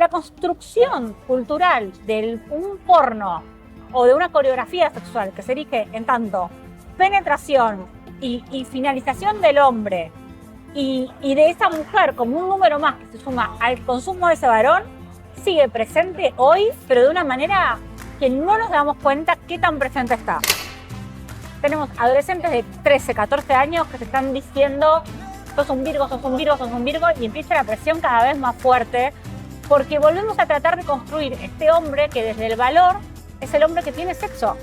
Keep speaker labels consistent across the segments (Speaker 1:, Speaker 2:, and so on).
Speaker 1: la construcción cultural de un porno o de una coreografía sexual que se erige en tanto penetración y finalización del hombre y de esa mujer como un número más que se suma al consumo de ese varón, sigue presente hoy, pero de una manera que no nos damos cuenta qué tan presente está. Tenemos adolescentes de 13, 14 años que se están diciendo sos un Virgo, sos un Virgo, sos un Virgo, y empieza la presión cada vez más fuerte porque volvemos a tratar de construir este hombre que desde el valor es el hombre que tiene sexo.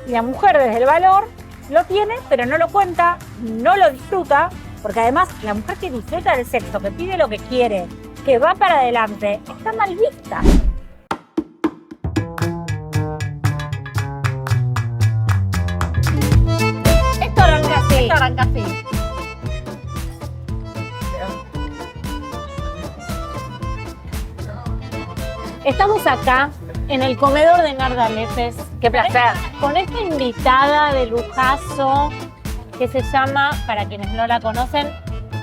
Speaker 1: Y la mujer desde el valor lo tiene, pero no lo cuenta, no lo disfruta, porque además la mujer que disfruta del sexo, que pide lo que quiere, que va para adelante, está mal vista. Esto arranca así. Esto arranca así. Estamos acá en el comedor de Narda Lefes.
Speaker 2: ¡Qué placer!
Speaker 1: Con esta invitada de lujazo que se llama, para quienes no la conocen,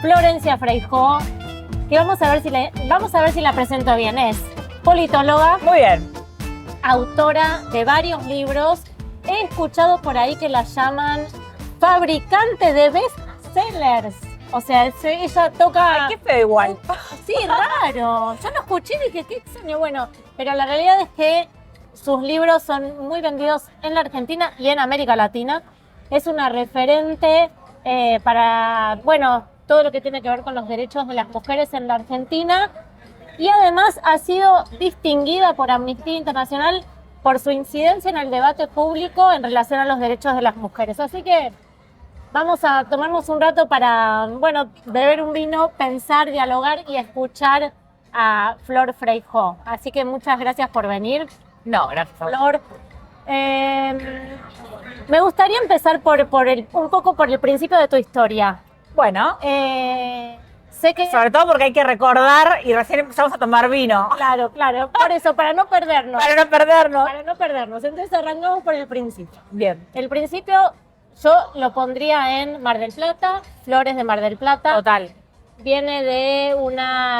Speaker 1: Florencia Freijó, que vamos a ver si la presento bien. Es politóloga.
Speaker 2: Muy bien.
Speaker 1: Autora de varios libros. He escuchado por ahí que la llaman fabricante de bestsellers. O sea, ella toca...
Speaker 2: Ay, qué feo igual.
Speaker 1: Sí, raro. Yo lo escuché y dije, qué extraño. Bueno, pero la realidad es que sus libros son muy vendidos en la Argentina y en América Latina. Es una referente para, bueno, todo lo que tiene que ver con los derechos de las mujeres en la Argentina. Y además ha sido distinguida por Amnistía Internacional por su incidencia en el debate público en relación a los derechos de las mujeres. Así que vamos a tomarnos un rato para, bueno, beber un vino, pensar, dialogar y escuchar a Flor Freijó. Así que muchas gracias por venir.
Speaker 2: No, gracias.
Speaker 1: Flor. Me gustaría empezar un poco por el principio de tu historia.
Speaker 2: Bueno,
Speaker 1: Sé que...
Speaker 2: sobre todo porque hay que recordar y recién empezamos a tomar vino.
Speaker 1: Claro, por eso, para no perdernos.
Speaker 2: Para no perdernos.
Speaker 1: Para no perdernos. Entonces arrancamos por el principio.
Speaker 2: Bien.
Speaker 1: El principio yo lo pondría en Mar del Plata, Flores de Mar del Plata.
Speaker 2: Total.
Speaker 1: Viene de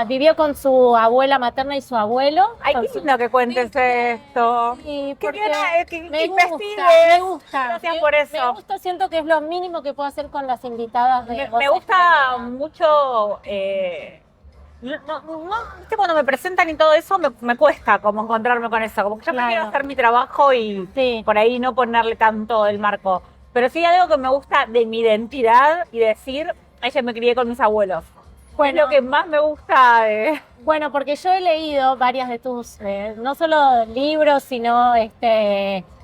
Speaker 1: vivió con su abuela materna y su abuelo.
Speaker 2: Ay, qué lindo que cuentes esto.
Speaker 1: Y
Speaker 2: Qué
Speaker 1: porque
Speaker 2: bien, que
Speaker 1: me
Speaker 2: investigues.
Speaker 1: gusta.
Speaker 2: Gracias por eso.
Speaker 1: Me gusta, siento que es lo mínimo que puedo hacer con las invitadas de
Speaker 2: Me gusta mucho, ¿viste? Cuando me presentan y todo eso, me cuesta como encontrarme con eso. Como que yo
Speaker 1: Claro.
Speaker 2: quiero hacer mi trabajo y
Speaker 1: Sí.
Speaker 2: por ahí no ponerle tanto el marco. Pero sí algo que me gusta de mi identidad y decir, yo me crié con mis abuelos.
Speaker 1: Bueno,
Speaker 2: Es lo que más me gusta de...
Speaker 1: Bueno, porque yo he leído varias de tus, no solo libros, sino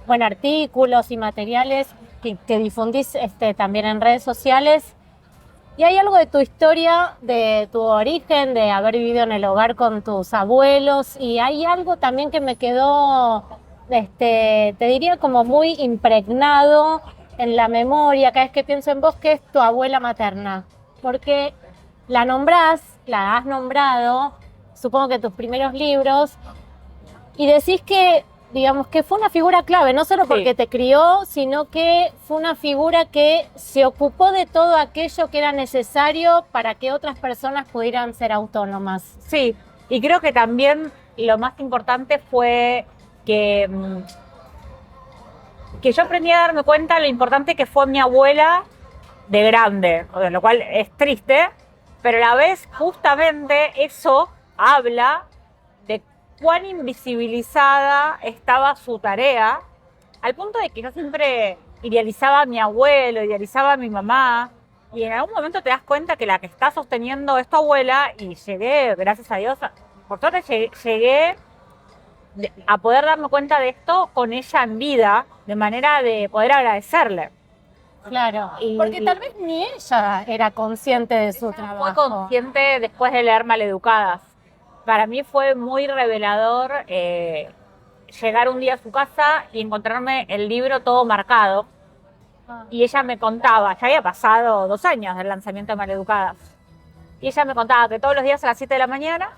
Speaker 1: bueno, artículos y materiales que difundís también en redes sociales. Y hay algo de tu historia, de tu origen, de haber vivido en el hogar con tus abuelos. Y hay algo también que me quedó, te diría como muy impregnado en la memoria cada vez que pienso en vos, que es tu abuela materna. Porque la has nombrado, supongo que tus primeros libros, y decís que, digamos, que fue una figura clave, no solo porque te crió, sino que fue una figura que se ocupó de todo aquello que era necesario para que otras personas pudieran ser autónomas.
Speaker 2: Sí, y creo que también lo más importante fue que yo aprendí a darme cuenta de lo importante que fue mi abuela de grande, de lo cual es triste, pero a la vez justamente eso habla de cuán invisibilizada estaba su tarea, al punto de que yo siempre idealizaba a mi abuelo, idealizaba a mi mamá, y en algún momento te das cuenta que la que está sosteniendo es tu abuela, y llegué, gracias a Dios, por suerte llegué a poder darme cuenta de esto con ella en vida, de manera de poder agradecerle.
Speaker 1: Claro, porque tal vez ni ella era consciente de su trabajo.
Speaker 2: Fue consciente después de leer Maleducadas. Para mí fue muy revelador llegar un día a su casa y encontrarme el libro todo marcado. Y ella me contaba, ya había pasado 2 años del lanzamiento de Maleducadas, y ella me contaba que todos los días a las 7 de la mañana,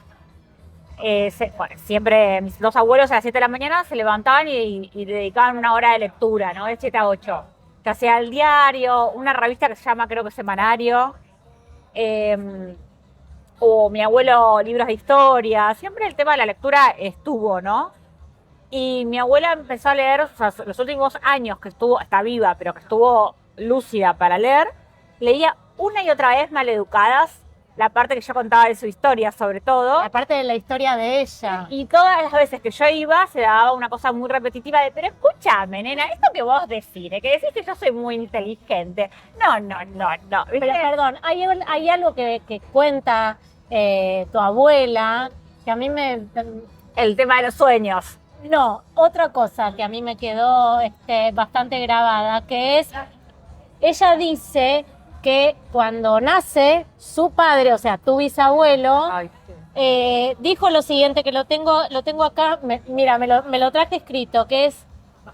Speaker 2: siempre mis 2 abuelos a las 7 de la mañana se levantaban y dedicaban una hora de lectura, ¿no? De 7 a 8. Que hacía el diario, una revista que se llama, creo que Semanario. o mi abuelo libros de historia, siempre el tema de la lectura estuvo, ¿no? Y mi abuela empezó a leer, o sea, los últimos años que estuvo, está viva, pero que estuvo lúcida para leer, leía una y otra vez Maleducadas, la parte que yo contaba de su historia, sobre todo.
Speaker 3: Aparte de la historia de ella.
Speaker 2: Y todas las veces que yo iba, se daba una cosa muy repetitiva de, pero escúchame, nena, esto que vos decís, que decís que yo soy muy inteligente. No, no, no, no. ¿Viste?
Speaker 3: Pero perdón, hay algo que cuenta tu abuela que a mí
Speaker 2: El tema de los sueños.
Speaker 3: No, otra cosa que a mí me quedó bastante grabada, que es, ella dice que cuando nace, su padre, o sea, tu bisabuelo,
Speaker 2: Ay, sí.
Speaker 3: dijo lo siguiente, que lo tengo acá, mira, me lo traje escrito, que es,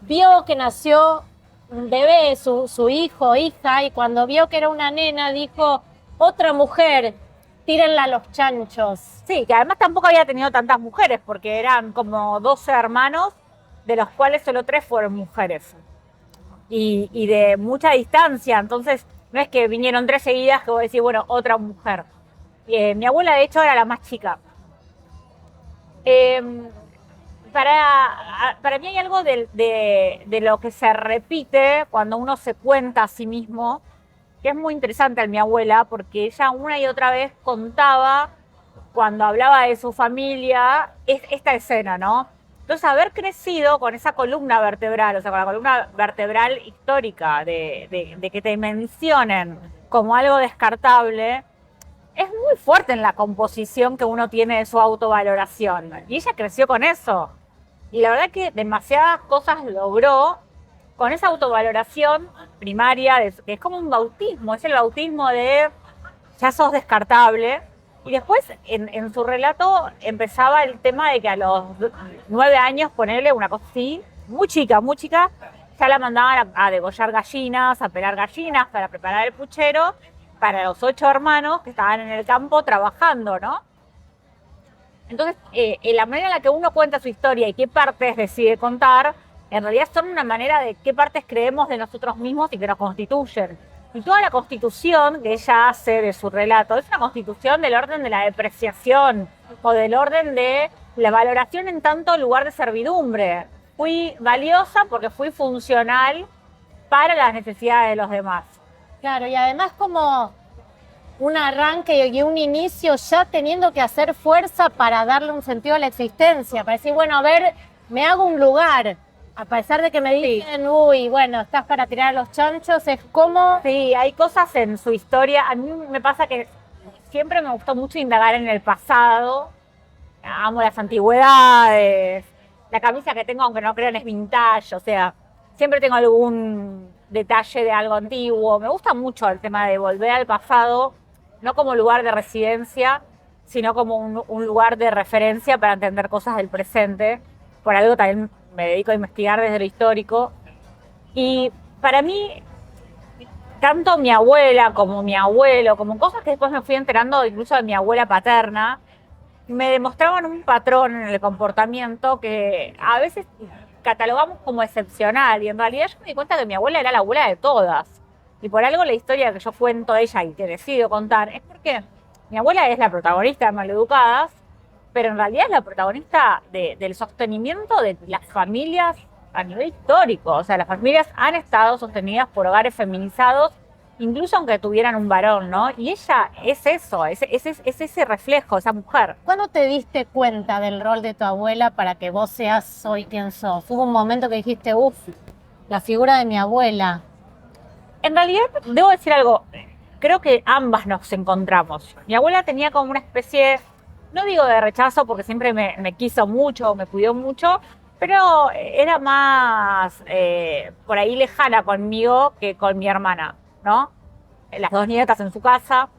Speaker 3: vio que nació un bebé, su hijo, hija, y cuando vio que era una nena, dijo, otra mujer, tírenla a los chanchos.
Speaker 2: Sí, que además tampoco había tenido tantas mujeres, porque eran como 12 hermanos, de los cuales solo 3 fueron mujeres. Y de mucha distancia, entonces no es que vinieron 3 seguidas que vos decís, bueno, otra mujer. Mi abuela, de hecho, era la más chica. Para mí hay algo de lo que se repite cuando uno se cuenta a sí mismo, que es muy interesante en mi abuela, porque ella una y otra vez contaba, cuando hablaba de su familia, esta escena, ¿no? Entonces, haber crecido con esa columna vertebral, o sea, con la columna vertebral histórica, de que te mencionen como algo descartable, es muy fuerte en la composición que uno tiene de su autovaloración. Y ella creció con eso. Y la verdad que demasiadas cosas logró con esa autovaloración primaria, que es como un bautismo, es el bautismo de ya sos descartable. Y después en su relato empezaba el tema de que a los 9 años, ponerle una cosa así, muy chica, ya la mandaban a degollar gallinas, a pelar gallinas para preparar el puchero para los 8 hermanos que estaban en el campo trabajando, ¿no? Entonces, la manera en la que uno cuenta su historia y qué partes decide contar, en realidad son una manera de qué partes creemos de nosotros mismos y que nos constituyen. Y toda la constitución que ella hace de su relato es una constitución del orden de la depreciación o del orden de la valoración en tanto lugar de servidumbre. Fui valiosa porque fui funcional para las necesidades de los demás.
Speaker 3: Claro, y además como un arranque y un inicio ya teniendo que hacer fuerza para darle un sentido a la existencia, para decir, bueno, a ver, me hago un lugar. A pesar de que me dicen, uy, bueno, estás para tirar a los chanchos, es como...
Speaker 2: Sí, hay cosas en su historia. A mí me pasa que siempre me gustó mucho indagar en el pasado. Amo las antigüedades. La camisa que tengo, aunque no crean, es vintage. O sea, siempre tengo algún detalle de algo antiguo. Me gusta mucho el tema de volver al pasado, no como lugar de residencia, sino como un lugar de referencia para entender cosas del presente. Por algo también me dedico a investigar desde lo histórico. Y para mí, tanto mi abuela como mi abuelo, como cosas que después me fui enterando incluso de mi abuela paterna, me demostraban un patrón en el comportamiento que a veces catalogamos como excepcional. Y en realidad yo me di cuenta que mi abuela era la abuela de todas. Y por algo la historia que yo cuento de ella y que decido contar es porque mi abuela es la protagonista de Maleducadas, pero en realidad es la protagonista del sostenimiento de las familias a nivel histórico. O sea, las familias han estado sostenidas por hogares feminizados, incluso aunque tuvieran un varón, ¿no? Y ella es eso, es ese reflejo, esa mujer.
Speaker 3: ¿Cuándo te diste cuenta del rol de tu abuela para que vos seas hoy quien sos? ¿Hubo un momento que dijiste, uff, la figura de mi abuela?
Speaker 2: En realidad, debo decir algo, creo que ambas nos encontramos. Mi abuela tenía como una especie, no digo de rechazo porque siempre me quiso mucho, me cuidó mucho, pero era más por ahí lejana conmigo que con mi hermana, ¿no? Las 2 nietas en su casa.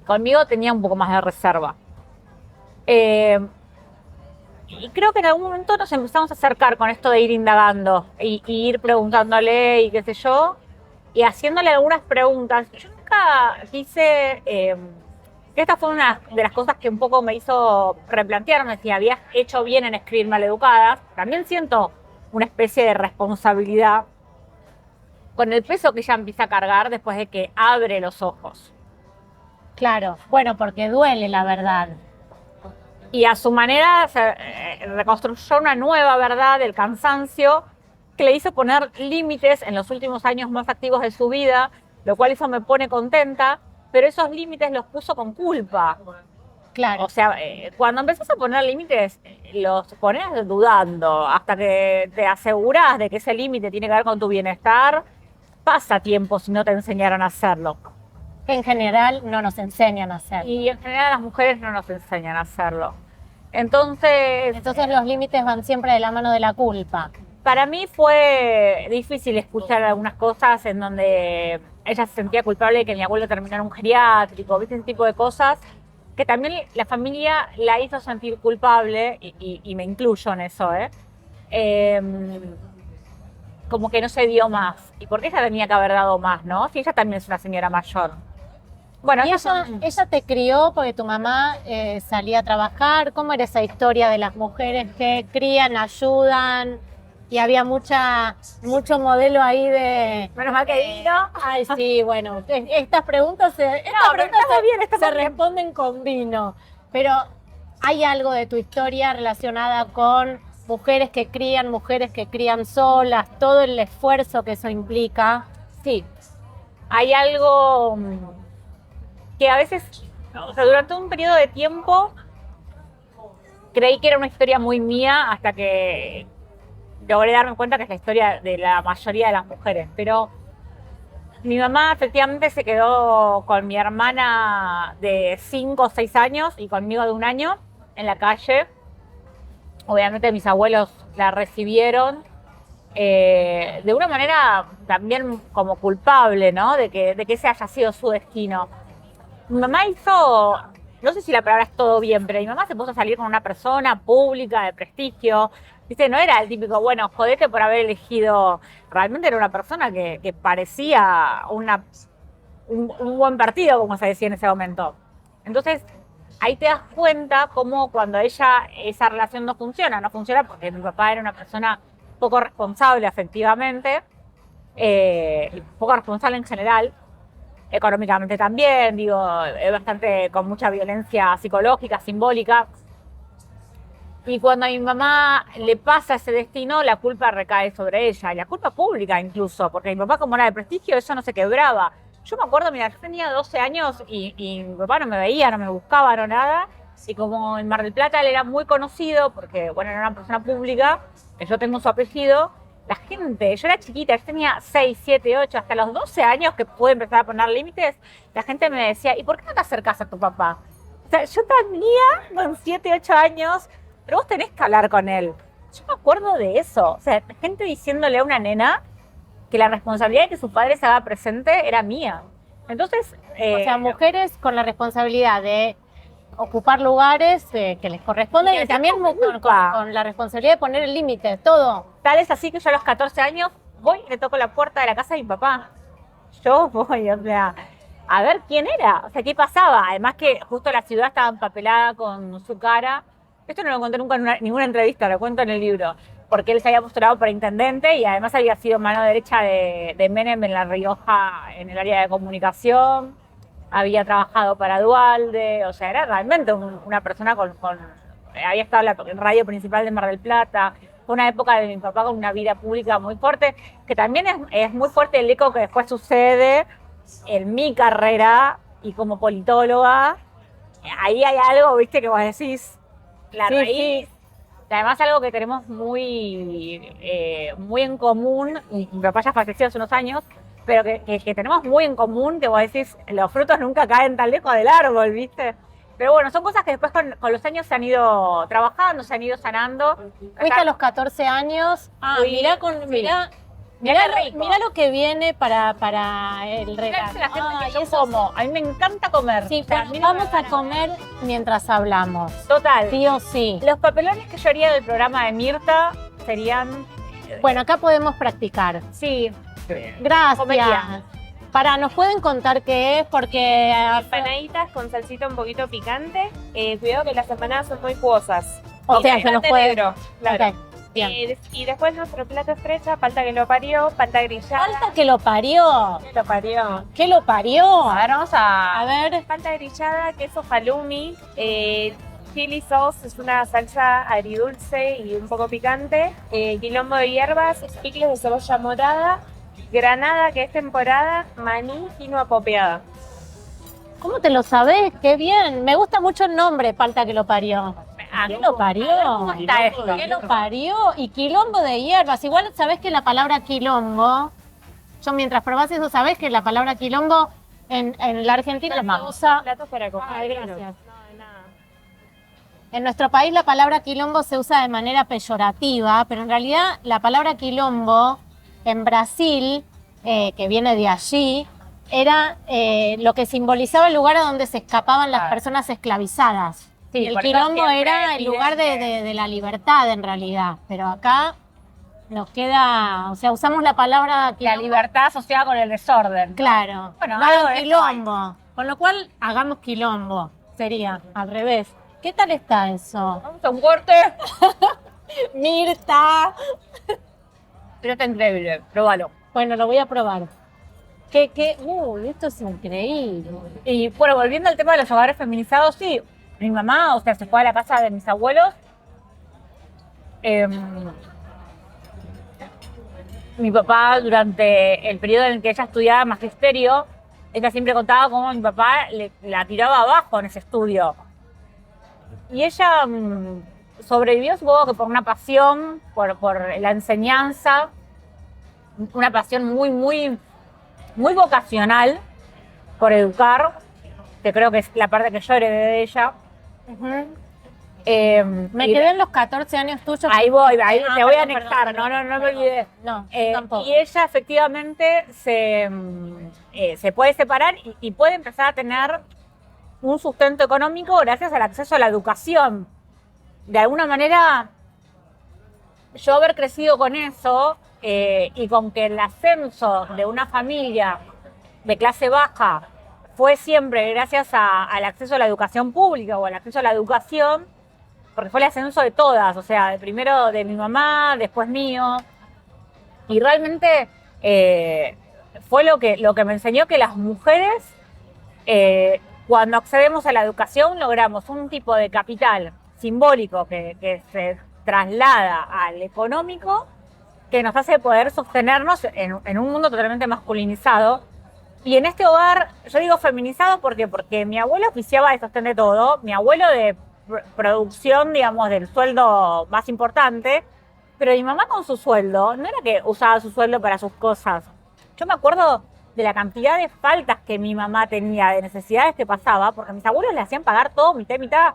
Speaker 2: Conmigo tenía un poco más de reserva. Y creo que en algún momento nos empezamos a acercar con esto de ir indagando y ir preguntándole y qué sé yo, y haciéndole algunas preguntas. Yo nunca quise... esta fue una de las cosas que un poco me hizo replantearme si había hecho bien en escribir Maleducadas. También siento una especie de responsabilidad con el peso que ella empieza a cargar después de que abre los ojos.
Speaker 3: Claro, bueno, porque duele la verdad.
Speaker 2: Y a su manera reconstruyó una nueva verdad del cansancio que le hizo poner límites en los últimos años más activos de su vida, lo cual eso me pone contenta, pero esos límites los puso con culpa.
Speaker 3: Claro.
Speaker 2: O sea, cuando empezás a poner límites, los pones dudando, hasta que te aseguras de que ese límite tiene que ver con tu bienestar, pasa tiempo si no te enseñaron a hacerlo.
Speaker 3: Que en general no nos enseñan a hacer.
Speaker 2: Y en general las mujeres no nos enseñan a hacerlo. Entonces
Speaker 3: Entonces los límites van siempre de la mano de la culpa.
Speaker 2: para mí fue difícil escuchar algunas cosas en donde ella se sentía culpable de que mi abuelo terminara en un geriátrico, ¿viste? Ese tipo de cosas que también la familia la hizo sentir culpable, y me incluyo en eso, como que no se dio más. ¿Y por qué ella tenía que haber dado más, no? Si ella también es una señora mayor. Bueno,
Speaker 3: Y ella te crió porque tu mamá salía a trabajar. ¿Cómo era esa historia de las mujeres que crían, ayudan? Y había mucho modelo ahí de...
Speaker 2: menos mal que vino.
Speaker 3: Ay, sí, bueno, estas preguntas se responden con vino. Pero ¿hay algo de tu historia relacionada con mujeres que crían solas, todo el esfuerzo que eso implica?
Speaker 2: Sí, hay algo que a veces, o sea, durante un periodo de tiempo creí que era una historia muy mía hasta que logré darme cuenta que es la historia de la mayoría de las mujeres. Pero mi mamá efectivamente se quedó con mi hermana de 5 o 6 años y conmigo de 1 año en la calle. Obviamente mis abuelos la recibieron de una manera también como culpable, ¿no? De que ese haya sido su destino. Mi mamá hizo, no sé si la palabra es todo bien, pero mi mamá se puso a salir con una persona pública de prestigio. ¿Viste? No era el típico, bueno, jodete por haber elegido. Realmente era una persona que parecía un buen partido, como se decía en ese momento. Entonces, ahí te das cuenta cómo cuando esa relación no funciona porque mi papá era una persona poco responsable afectivamente, y poco responsable en general, económicamente también, digo, es bastante con mucha violencia psicológica, simbólica. Y cuando a mi mamá le pasa ese destino, la culpa recae sobre ella, y la culpa pública incluso, porque mi papá, como era de prestigio, eso no se quebraba. Yo me acuerdo, mira, yo tenía 12 años y mi papá no me veía, no me buscaba, no nada. Y como en Mar del Plata él era muy conocido, porque bueno, era una persona pública, que yo tengo su apellido, la gente, yo era chiquita, yo tenía 6, 7, 8, hasta los 12 años que pude empezar a poner límites, la gente me decía, ¿y por qué no te acercas a tu papá? O sea, yo tenía con 7, 8 años, pero vos tenés que hablar con él. Yo me acuerdo de eso, o sea, gente diciéndole a una nena que la responsabilidad de que su padre se haga presente era mía. Entonces...
Speaker 3: o sea, mujeres con la responsabilidad de ocupar lugares que les corresponden y también con la responsabilidad de poner el límite, todo.
Speaker 2: Tal es así que yo a los 14 años voy y le toco la puerta de la casa de mi papá. Yo voy, o sea, a ver quién era, o sea, qué pasaba. Además que justo la ciudad estaba empapelada con su cara. Esto no lo conté nunca en ninguna entrevista, lo cuento en el libro, porque él se había postulado para intendente y además había sido mano derecha de Menem en La Rioja en el área de comunicación. Había trabajado para Duhalde, o sea, era realmente una persona había estado en la radio principal de Mar del Plata. Fue una época de mi papá con una vida pública muy fuerte, que también es muy fuerte el eco que después sucede en mi carrera y como politóloga. Ahí hay algo, viste, que vos decís, la raíz. Sí. Además, algo que tenemos muy en común, y mi papá ya falleció hace unos años, pero que tenemos muy en común, que vos decís, los frutos nunca caen tan lejos del árbol, ¿viste? Pero bueno, son cosas que después con los años se han ido trabajando, se han ido sanando.
Speaker 3: Fuiste a los 14 años. Mirá lo que viene para el regalo.
Speaker 2: La gente que yo como. A mí me encanta comer.
Speaker 3: Sí, o sea, vamos a comer mientras hablamos.
Speaker 2: Total.
Speaker 3: Sí o sí.
Speaker 2: Los papelones que yo haría del programa de Mirta serían...
Speaker 3: Bueno, acá podemos practicar.
Speaker 2: Sí.
Speaker 3: Gracias.
Speaker 2: Comedia.
Speaker 3: ¿Nos pueden contar qué es? Porque...
Speaker 4: Empanaditas con salsita un poquito picante. Cuidado que las empanadas son muy jugosas.
Speaker 3: O sea, se nos puede...
Speaker 4: Negro, claro.
Speaker 3: Okay. Bien.
Speaker 4: Y después nuestro plato estrella, palta que lo parió, palta grillada.
Speaker 3: Falta que lo parió.
Speaker 4: Lo parió.
Speaker 3: ¿Qué lo parió?
Speaker 2: A ver, vamos
Speaker 3: A
Speaker 2: a...
Speaker 3: ver.
Speaker 4: Palta grillada, queso halloumi, chili sauce, es una salsa agridulce y un poco picante, quilombo de hierbas, picles de cebolla morada, granada, que es temporada, maní, quinoa popeada.
Speaker 3: ¿Cómo te lo sabés? Qué bien. Me gusta mucho el nombre, Palta que lo parió. ¿Qué lo parió?
Speaker 2: ¿Cómo está esto?
Speaker 3: ¿Qué lo parió? Y quilombo de hierbas. Igual sabés que la palabra quilombo, yo mientras probás eso, sabés que la palabra quilombo en la Argentina se usa.
Speaker 4: Platos para comer.
Speaker 3: Ay, gracias.
Speaker 4: No, de nada.
Speaker 3: En nuestro país la palabra quilombo se usa de manera peyorativa, pero en realidad la palabra quilombo en Brasil, que viene de allí, era lo que simbolizaba el lugar a donde se escapaban las personas esclavizadas.
Speaker 2: Sí,
Speaker 3: El
Speaker 2: por eso
Speaker 3: quilombo
Speaker 2: siempre
Speaker 3: era el
Speaker 2: piden
Speaker 3: lugar
Speaker 2: que-
Speaker 3: de la libertad en realidad, pero acá nos queda, o sea, usamos la palabra
Speaker 2: La
Speaker 3: quilombo.
Speaker 2: libertad asociada con el desorden.
Speaker 3: Claro,
Speaker 2: Bueno,
Speaker 3: no hagan
Speaker 2: algo de eso
Speaker 3: quilombo. Con lo cual, hagamos quilombo. Sería al revés. ¿Qué tal está eso?
Speaker 2: Vamos a un corte.
Speaker 3: Mirta.
Speaker 2: Pero está increíble, pruébalo.
Speaker 3: Bueno, lo voy a probar. Uy, esto es increíble.
Speaker 2: Y bueno, volviendo al tema de los hogares feminizados, sí, mi mamá, o sea, se fue a la casa de mis abuelos. Mi papá, durante el periodo en el que ella estudiaba magisterio, ella siempre contaba cómo mi papá la tiraba abajo en ese estudio. Y ella sobrevivió, supongo que por una pasión, por la enseñanza, una pasión muy vocacional por educar, que creo que es la parte que yo heredé de ella.
Speaker 3: Me
Speaker 2: Y
Speaker 3: quedé en los 14 años tuyos.
Speaker 2: ahí voy, ahí
Speaker 3: Ah,
Speaker 2: te voy a
Speaker 3: perdón,
Speaker 2: anexar,
Speaker 3: perdón,
Speaker 2: no me olvidé.
Speaker 3: No, tampoco.
Speaker 2: Y ella efectivamente se puede separar y puede empezar a tener un sustento económico gracias al acceso a la educación. De alguna manera, yo haber crecido con eso y con que el ascenso de una familia de clase baja fue siempre gracias al acceso a la educación pública o al acceso a la educación, porque fue el ascenso de todas, o sea, primero de mi mamá, después mío, y realmente fue lo que me enseñó que las mujeres, cuando accedemos a la educación, logramos un tipo de capital simbólico que se traslada al económico, que nos hace poder sostenernos en un mundo totalmente masculinizado. Y en este hogar, yo digo feminizado porque mi abuelo oficiaba de sostén de todo, mi abuelo de producción, digamos, del sueldo más importante, pero mi mamá con su sueldo, no era que usaba su sueldo para sus cosas. Yo me acuerdo de la cantidad de faltas que mi mamá tenía, de necesidades que pasaba, porque mis abuelos le hacían pagar todo mitad y mitad,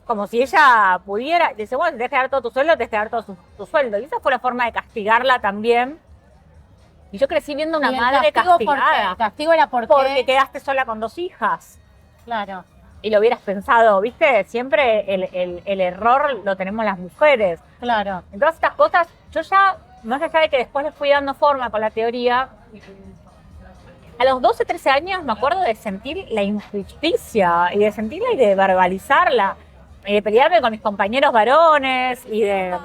Speaker 2: como si ella pudiera. Le dice, bueno, te tenés que dar todo tu sueldo, te tenés que dar todo tu sueldo. Y esa fue la forma de castigarla también. Y yo crecí viendo una
Speaker 3: ¿Y el
Speaker 2: madre
Speaker 3: castigo por qué?
Speaker 2: castigada.
Speaker 3: El castigo era porque
Speaker 2: Quedaste sola con 2 hijas.
Speaker 3: claro.
Speaker 2: Y lo hubieras pensado, ¿viste? Siempre el error lo tenemos las mujeres.
Speaker 3: Claro.
Speaker 2: En todas estas cosas, yo ya, más allá de que después les fui dando forma con la teoría, a los 12, 13 años me acuerdo de sentir la injusticia y de sentirla y de verbalizarla. Y de pelearme con mis compañeros varones y de...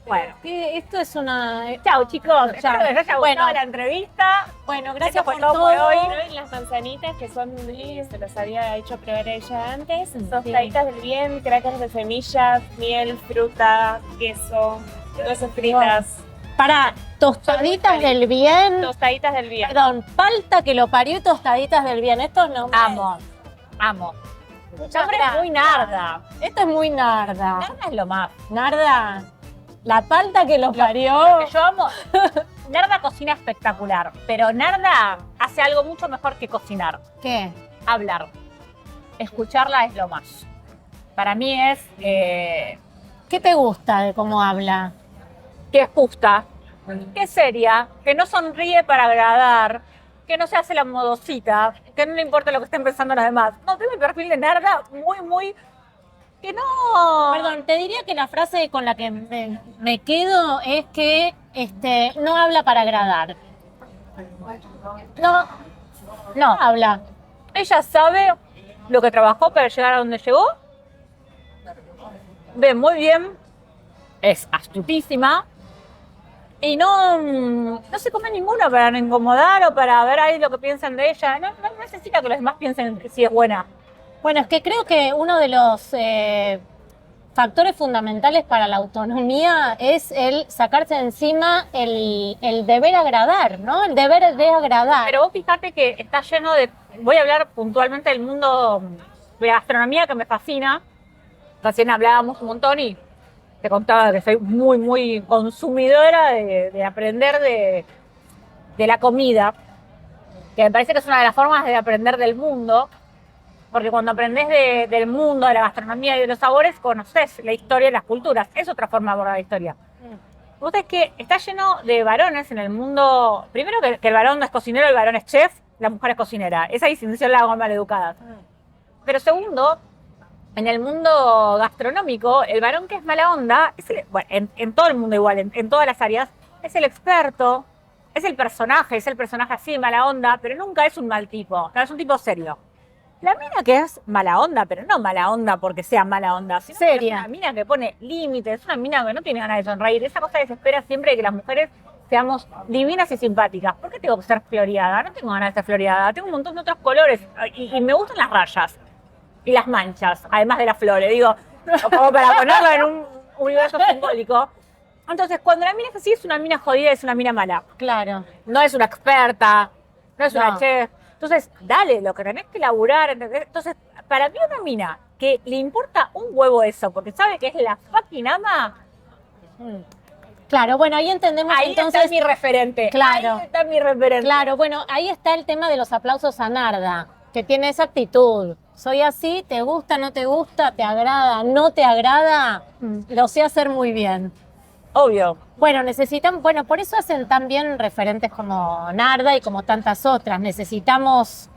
Speaker 2: Bueno.
Speaker 3: Esto es una...
Speaker 2: Chao, chicos. Espero que les haya
Speaker 3: Bueno.
Speaker 2: gustado la entrevista.
Speaker 3: Bueno, gracias
Speaker 2: Esto fue
Speaker 3: por
Speaker 2: todo
Speaker 3: todo.
Speaker 2: por hoy.
Speaker 4: Hoy las manzanitas que son se los había hecho probar ella antes,
Speaker 3: Sí.
Speaker 4: tostaditas del bien, crackers de semillas, miel, fruta, queso, nueces fritas,
Speaker 3: Para tostaditas del bien.
Speaker 4: tostaditas del bien.
Speaker 3: Perdón, palta que lo parió y tostaditas del bien. Estos no.
Speaker 2: Amo.
Speaker 3: Muchas
Speaker 2: Nombre
Speaker 3: gracias.
Speaker 2: muy narda.
Speaker 3: Esto es muy narda.
Speaker 2: Narda es lo más.
Speaker 3: Narda, la palta que lo parió.
Speaker 2: Que yo amo. Narda cocina espectacular, pero Narda hace algo mucho mejor que cocinar.
Speaker 3: ¿Qué?
Speaker 2: Hablar. Escucharla es lo más. Para mí es
Speaker 3: ¿Qué te gusta de cómo habla?
Speaker 2: que es justa, que es seria, que no sonríe para agradar, que no se hace la modosita, que no le importa lo que estén pensando los demás. No, tiene el perfil de Narda muy... que no...
Speaker 3: Perdón, te diría que la frase con la que me quedo es que no habla para agradar. No habla.
Speaker 2: Ella sabe lo que trabajó para llegar a donde llegó. Ve muy bien es astutísima y no se come ninguna para no incomodar o para ver ahí lo que piensan de ella. No necesita que los demás piensen que sí es buena.
Speaker 3: Bueno, es que creo que uno de los factores fundamentales para la autonomía es el sacarse de encima el deber agradar, ¿no? El deber de agradar.
Speaker 2: Pero vos fíjate que está lleno de... Voy a hablar puntualmente del mundo de la gastronomía que me fascina. Recién hablábamos un montón y te contaba que soy muy, muy consumidora de aprender de la comida, que me parece que es una de las formas de aprender del mundo, porque cuando aprendes del mundo, de la gastronomía y de los sabores, conoces la historia y las culturas. Es otra forma de abordar la historia. Vos sabés que está lleno de varones en el mundo. Primero que el varón no es cocinero, el varón es chef, la mujer es cocinera. Esa distinción la hago mal educada. Pero segundo, en el mundo gastronómico, el varón que es mala onda, bueno, en todo el mundo igual, en todas las áreas, es el experto, es el personaje así, mala onda, pero nunca es un mal tipo, no es un tipo serio. La mina que es mala onda, pero no mala onda porque sea mala onda, sino
Speaker 3: seria.
Speaker 2: Que es una mina que pone límites, es una mina que no tiene ganas de sonreír. Esa cosa que se espera siempre de que las mujeres seamos divinas y simpáticas. ¿Por qué tengo que ser floreada? No tengo ganas de ser floreada, tengo un montón de otros colores y me gustan las rayas y las manchas, además de las flores, digo, como para ponerlo en un universo simbólico. Entonces, cuando la mina es así, es una mina jodida, es una mina mala.
Speaker 3: Claro.
Speaker 2: No es una experta, no es una chef. Entonces, dale, lo que tenés que laburar. ¿Entendés? Entonces, para mí una mina que le importa un huevo eso, porque sabe que es la fucking ama.
Speaker 3: Claro, bueno, ahí entendemos
Speaker 2: Ahí
Speaker 3: entonces...
Speaker 2: está mi referente.
Speaker 3: Claro.
Speaker 2: Ahí está mi referente.
Speaker 3: Claro, bueno, ahí está el tema de los aplausos a Narda, que tiene esa actitud. Soy así, te gusta, no te gusta, te agrada, no te agrada, lo sé hacer muy bien.
Speaker 2: Obvio.
Speaker 3: Bueno, bueno, por eso hacen tan bien referentes como Narda y como tantas otras. Necesitamos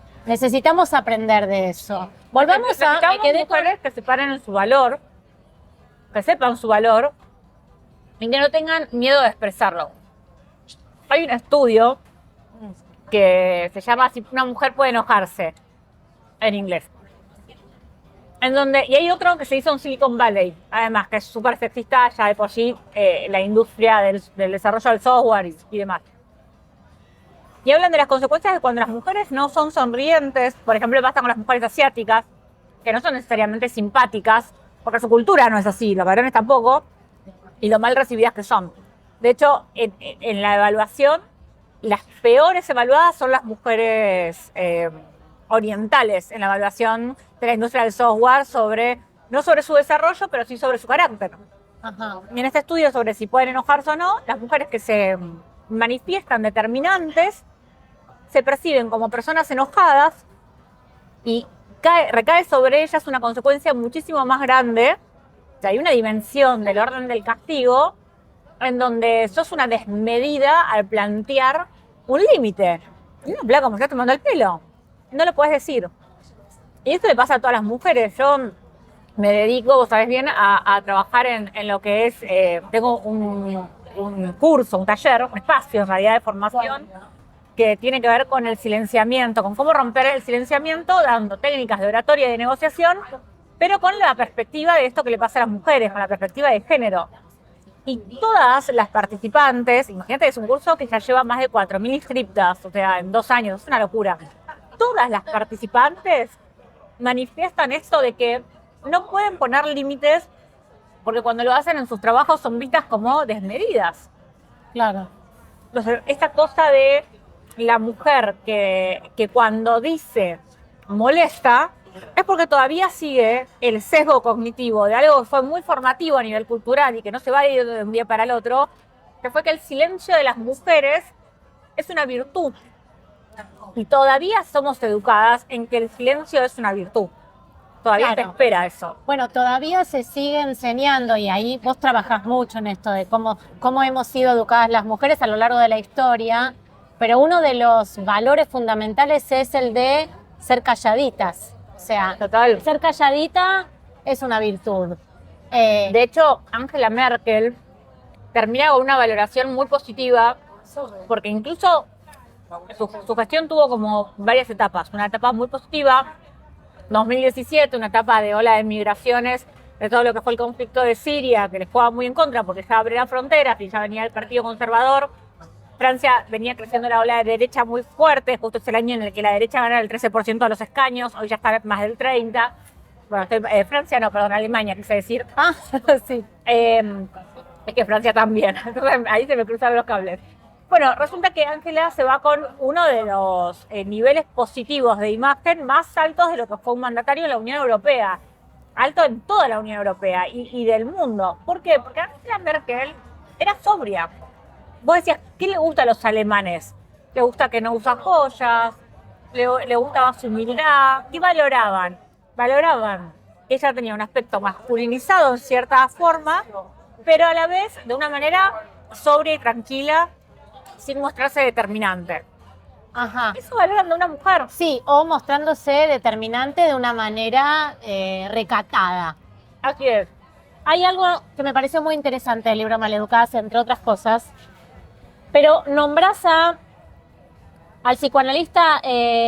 Speaker 3: aprender de eso. Volvamos a...
Speaker 2: Me quedé con mujeres que se paren en su valor, que sepan su valor y que no tengan miedo de expresarlo. Hay un estudio que se llama Si una mujer puede enojarse, en inglés. Y hay otro que se hizo en Silicon Valley, además, que es súper sexista ya de por sí, la industria del desarrollo del software y demás. Y hablan de las consecuencias de cuando las mujeres no son sonrientes. Por ejemplo, pasa con las mujeres asiáticas, que no son necesariamente simpáticas, porque su cultura no es así, los varones tampoco, y lo mal recibidas que son. De hecho, en la evaluación, las peores evaluadas son las mujeres orientales, en la evaluación de la industria del software, no sobre su desarrollo, pero sí sobre su carácter.
Speaker 3: Ajá.
Speaker 2: Y en este estudio sobre si pueden enojarse o no, las mujeres que se manifiestan determinantes se perciben como personas enojadas y recae sobre ellas una consecuencia muchísimo más grande. O sea, hay una dimensión del orden del castigo en donde sos una desmedida al plantear un límite. Y una placa como está tomando el pelo. No lo podés decir. Y esto le pasa a todas las mujeres. Yo me dedico, vos sabés bien, a trabajar en lo que es... tengo un curso, un taller, un espacio en realidad de formación que tiene que ver con el silenciamiento, con cómo romper el silenciamiento, dando técnicas de oratoria y de negociación, pero con la perspectiva de esto que le pasa a las mujeres, con la perspectiva de género. Y todas las participantes, imagínate que es un curso que ya lleva más de 4.000 inscriptas, o sea, en 2 años, es una locura. Todas las participantes manifiestan esto de que no pueden poner límites porque cuando lo hacen en sus trabajos son vistas como desmedidas.
Speaker 3: Claro.
Speaker 2: Entonces, esta cosa de la mujer que cuando dice molesta, es porque todavía sigue el sesgo cognitivo de algo que fue muy formativo a nivel cultural y que no se va a ir de un día para el otro, que fue que el silencio de las mujeres es una virtud. Y todavía somos educadas en que el silencio es una virtud. Todavía te espera eso.
Speaker 3: Bueno, todavía se sigue enseñando y ahí vos trabajás mucho en esto de cómo hemos sido educadas las mujeres a lo largo de la historia, pero uno de los valores fundamentales es el de ser calladitas. O sea,
Speaker 2: total,
Speaker 3: ser calladita es una virtud.
Speaker 2: De hecho, Angela Merkel termina con una valoración muy positiva porque incluso su gestión tuvo como varias etapas. Una etapa muy positiva, 2017, una etapa de ola de migraciones de todo lo que fue el conflicto de Siria, que les jugaba muy en contra porque ya abre las fronteras y ya venía el Partido Conservador. Francia venía creciendo la ola de derecha muy fuerte, justo es el año en el que la derecha gana el 13% de los escaños, hoy ya está más del 30%. Bueno, Francia no, perdón, Alemania, quise decir.
Speaker 3: Ah, sí.
Speaker 2: Es que Francia también, entonces ahí se me cruzaron los cables. Bueno, resulta que Angela se va con uno de los niveles positivos de imagen más altos de lo que fue un mandatario de la Unión Europea. Alto en toda la Unión Europea y del mundo. ¿Por qué? Porque Angela Merkel era sobria. Vos decías, ¿qué le gusta a los alemanes? Le gusta que no usa joyas, le gustaba su humildad. ¿Qué valoraban? Valoraban que ella tenía un aspecto masculinizado en cierta forma, pero a la vez de una manera sobria y tranquila, sin mostrarse determinante.
Speaker 3: Ajá.
Speaker 2: Eso valoran de una mujer.
Speaker 3: Sí, o mostrándose determinante de una manera recatada.
Speaker 2: Así es.
Speaker 3: Hay algo que me pareció muy interesante del libro Maleducadas, entre otras cosas, pero nombrás al psicoanalista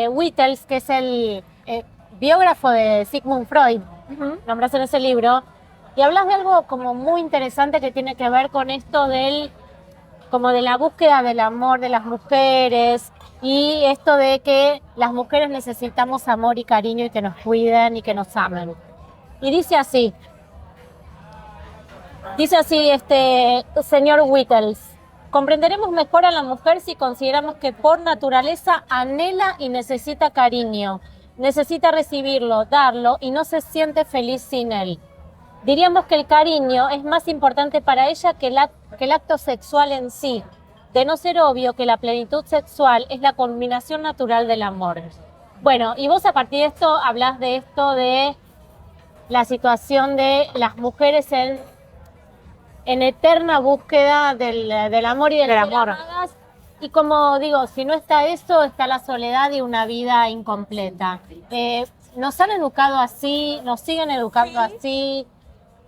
Speaker 3: Wittels, que es el biógrafo de Sigmund Freud, nombrás en ese libro, y hablas de algo como muy interesante que tiene que ver con esto como de la búsqueda del amor de las mujeres, y esto de que las mujeres necesitamos amor y cariño y que nos cuiden y que nos amen. Y dice así este señor Wittels: comprenderemos mejor a la mujer si consideramos que por naturaleza anhela y necesita cariño, necesita recibirlo, darlo y no se siente feliz sin él. Diríamos que el cariño es más importante para ella que el acto sexual en sí, de no ser obvio que la plenitud sexual es la culminación natural del amor. Bueno, y vos a partir de esto hablás de esto de la situación de las mujeres en eterna búsqueda del amor y del amor. Amadas, y como digo, si no está eso, está la soledad y una vida incompleta. Nos han educado así, nos siguen educando así.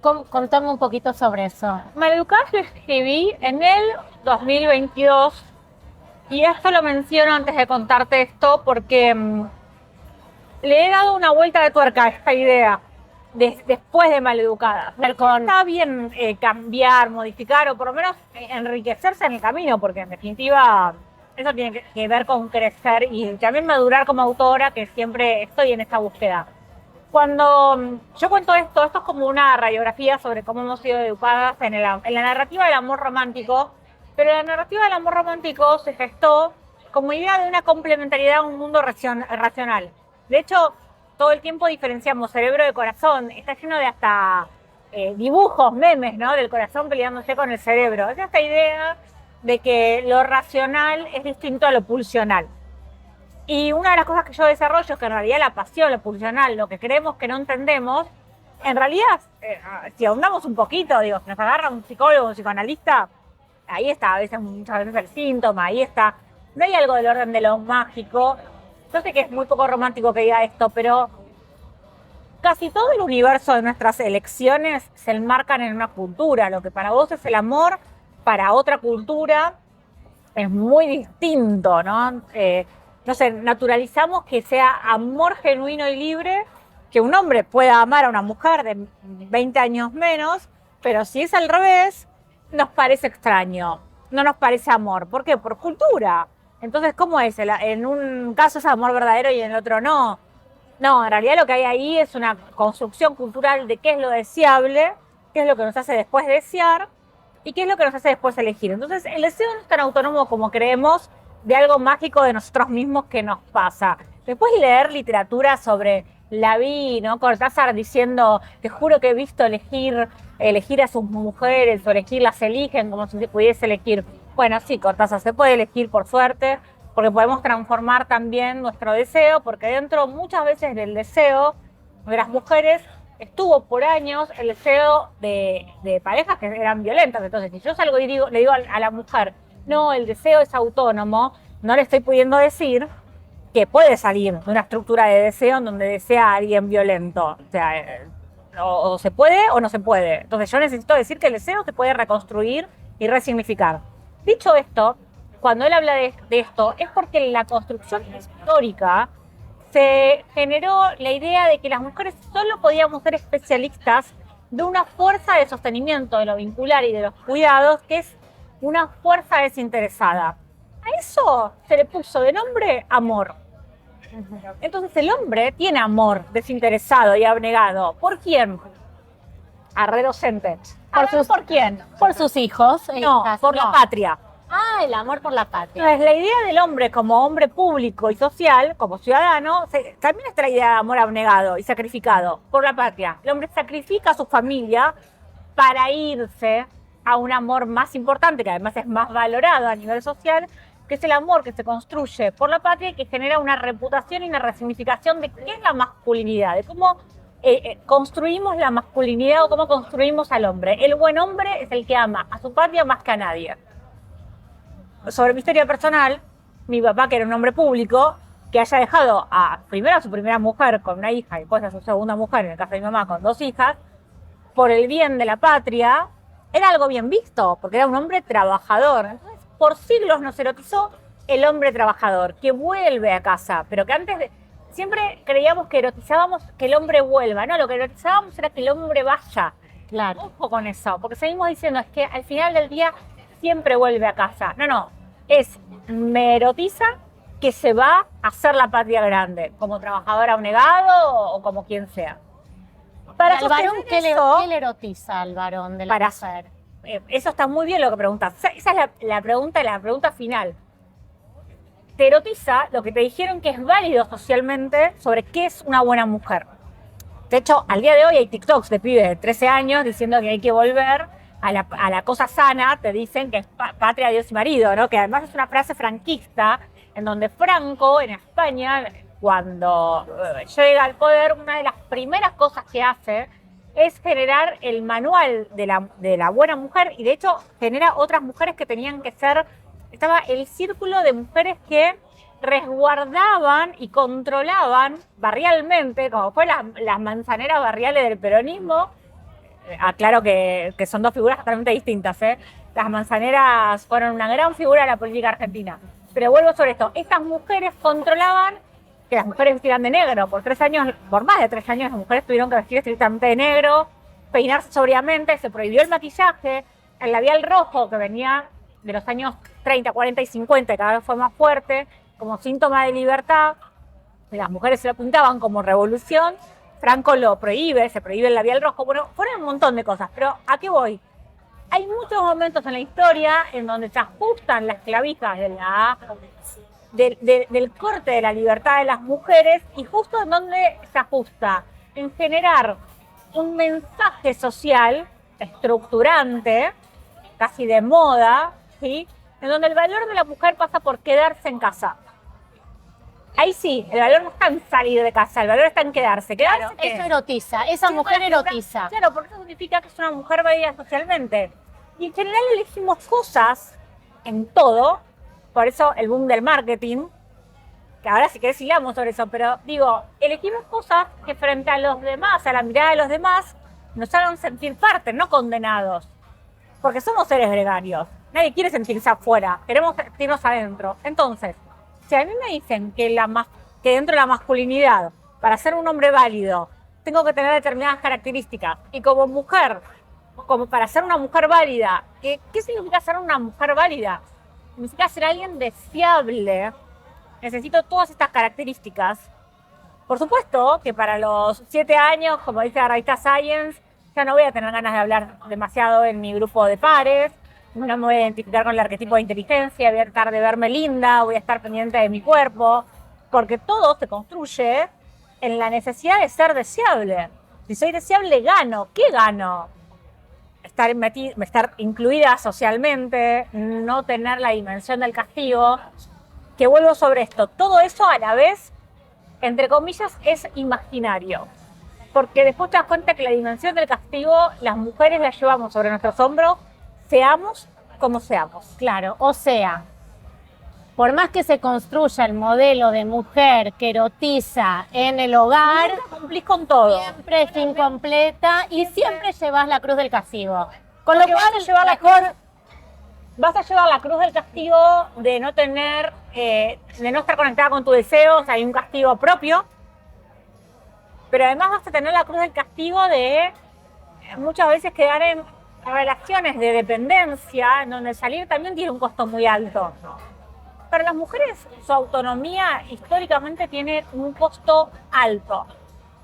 Speaker 3: Contame un poquito sobre eso.
Speaker 2: Maleducadas lo escribí en el 2022 y esto lo menciono antes de contarte esto porque le he dado una vuelta de tuerca a esta idea después de Maleducadas. Está bien cambiar, modificar o por lo menos enriquecerse en el camino, porque en definitiva eso tiene que ver con crecer y también madurar como autora, que siempre estoy en esta búsqueda. Cuando yo cuento esto es como una radiografía sobre cómo hemos sido educadas en la narrativa del amor romántico, pero la narrativa del amor romántico se gestó como idea de una complementariedad a un mundo racional. De hecho, todo el tiempo diferenciamos cerebro de corazón, está lleno de hasta dibujos, memes, ¿no? Del corazón peleándose con el cerebro. Es esta idea de que lo racional es distinto a lo pulsional. Y una de las cosas que yo desarrollo es que en realidad la pasión, lo pulsional, lo que creemos que no entendemos, en realidad, si ahondamos un poquito, digo, si nos agarra un psicólogo, un psicoanalista, ahí está, muchas veces el síntoma, ahí está. No hay algo del orden de lo mágico. Yo sé que es muy poco romántico que diga esto, pero casi todo el universo de nuestras elecciones se enmarcan en una cultura. Lo que para vos es el amor, para otra cultura es muy distinto, ¿no? No sé, naturalizamos que sea amor genuino y libre, que un hombre pueda amar a una mujer de 20 años menos, pero si es al revés, nos parece extraño, no nos parece amor. ¿Por qué? Por cultura. Entonces, ¿cómo es? En un caso es amor verdadero y en el otro no. No, en realidad lo que hay ahí es una construcción cultural de qué es lo deseable, qué es lo que nos hace después desear y qué es lo que nos hace después elegir. Entonces, el deseo no es tan autónomo como creemos, de algo mágico de nosotros mismos que nos pasa. Después leer literatura sobre la vi, ¿no? Cortázar diciendo, te juro que he visto elegir a sus mujeres o las eligen como si se pudiese elegir. Bueno, sí, Cortázar, se puede elegir por suerte, porque podemos transformar también nuestro deseo, porque dentro muchas veces del deseo de las mujeres estuvo por años el deseo de parejas que eran violentas. Entonces, si yo salgo y le digo a la mujer, no, el deseo es autónomo, no le estoy pudiendo decir que puede salir de una estructura de deseo en donde desea a alguien violento. O sea, o se puede o no se puede. Entonces yo necesito decir que el deseo se puede reconstruir y resignificar. Dicho esto, cuando él habla de esto, es porque en la construcción histórica se generó la idea de que las mujeres solo podíamos ser especialistas
Speaker 1: de una fuerza de sostenimiento de lo vincular y de los cuidados, que es una fuerza desinteresada. A eso se le puso de nombre amor. Entonces el hombre tiene amor desinteresado y abnegado. ¿Por quién? Arredocente. ¿Por quién?
Speaker 3: Por sus hijos.
Speaker 1: No, por la patria.
Speaker 3: Ah, el amor por la patria.
Speaker 1: Entonces, la idea del hombre como hombre público y social, como ciudadano, también está la idea de amor abnegado y sacrificado por la patria. El hombre sacrifica a su familia para irse a un amor más importante, que además es más valorado a nivel social, que es el amor que se construye por la patria y que genera una reputación y una resignificación de qué es la masculinidad, de cómo construimos la masculinidad o cómo construimos al hombre. El buen hombre es el que ama a su patria más que a nadie. Sobre mi historia personal, mi papá, que era un hombre público, que haya dejado primero a su primera mujer con una hija y después a su segunda mujer, en el caso de mi mamá, con 2 hijas, por el bien de la patria, era algo bien visto, porque era un hombre trabajador. Entonces, por siglos nos erotizó el hombre trabajador, que vuelve a casa, pero que antes siempre creíamos que erotizábamos que el hombre vuelva. No, lo que erotizábamos era que el hombre vaya.
Speaker 3: Claro.
Speaker 1: Ojo con eso, porque seguimos diciendo, es que al final del día siempre vuelve a casa. No, me erotiza que se va a hacer la patria grande, como trabajador abnegado o como quien sea.
Speaker 3: Para al varón, ¿qué le erotiza al varón de la mujer?
Speaker 1: Eso está muy bien lo que preguntas. Esa es la pregunta final. Te erotiza lo que te dijeron que es válido socialmente sobre qué es una buena mujer. De hecho, al día de hoy hay TikToks de pibes de 13 años diciendo que hay que volver a la cosa sana, te dicen que es patria, Dios y marido, ¿no? Que además es una frase franquista, en donde Franco, en España, cuando llega al poder, una de las primeras cosas que hace es generar el manual de la buena mujer, y de hecho genera otras mujeres que tenían que ser, estaba el círculo de mujeres que resguardaban y controlaban barrialmente, como fue las manzaneras barriales del peronismo. Aclaro que son 2 figuras totalmente distintas, ¿eh? Las manzaneras fueron una gran figura de la política argentina. Pero vuelvo sobre esto. Estas mujeres controlaban que las mujeres vestieran de negro. Por más de 3 años, las mujeres tuvieron que vestir estrictamente de negro, peinarse sobriamente, se prohibió el maquillaje, el labial rojo que venía de los años 30, 40 y 50, cada vez fue más fuerte, como síntoma de libertad. Las mujeres se lo pintaban como revolución. Franco lo prohíbe, se prohíbe el labial rojo. Bueno, fueron un montón de cosas, pero ¿a qué voy? Hay muchos momentos en la historia en donde se ajustan las clavijas del corte de la libertad de las mujeres, y justo en donde se ajusta en generar un mensaje social estructurante, casi de moda, ¿sí? En donde el valor de la mujer pasa por quedarse en casa. Ahí sí, el valor no está en salir de casa, el valor está en quedarse.
Speaker 3: Claro, eso erotiza, esa mujer erotiza.
Speaker 1: Claro, porque eso significa que es una mujer válida socialmente. Y en general elegimos cosas en todo, por eso el boom del marketing, que ahora si querés hilamos sobre eso, pero digo, elegimos cosas que frente a los demás, a la mirada de los demás, nos hagan sentir parte, no condenados. Porque somos seres gregarios, nadie quiere sentirse afuera, queremos sentirnos adentro. Entonces, si a mí me dicen que dentro de la masculinidad, para ser un hombre válido, tengo que tener determinadas características, y como mujer, como para ser una mujer válida, ¿qué significa ser una mujer válida? Significa ser alguien deseable. Necesito todas estas características. Por supuesto que para los 7 años, como dice la revista Science, ya no voy a tener ganas de hablar demasiado en mi grupo de pares, no me voy a identificar con el arquetipo de inteligencia, voy a tratar de verme linda, voy a estar pendiente de mi cuerpo, porque todo se construye en la necesidad de ser deseable. Si soy deseable, gano. ¿Qué gano? Estar incluida socialmente, no tener la dimensión del castigo. Que vuelvo sobre esto, todo eso a la vez, entre comillas, es imaginario. Porque después te das cuenta que la dimensión del castigo, las mujeres la llevamos sobre nuestros hombros, seamos como seamos.
Speaker 3: Claro, o sea, por más que se construya el modelo de mujer que erotiza en el hogar,
Speaker 1: nunca cumplís con todo.
Speaker 3: Siempre es incompleta y siempre llevas la cruz del castigo. Con lo cual,
Speaker 1: vas a llevar la cruz del castigo de no tener, de no estar conectada con tus deseos, hay un castigo propio, pero además vas a tener la cruz del castigo de muchas veces quedar en relaciones de dependencia, en donde salir también tiene un costo muy alto. Para las mujeres, su autonomía históricamente tiene un costo alto.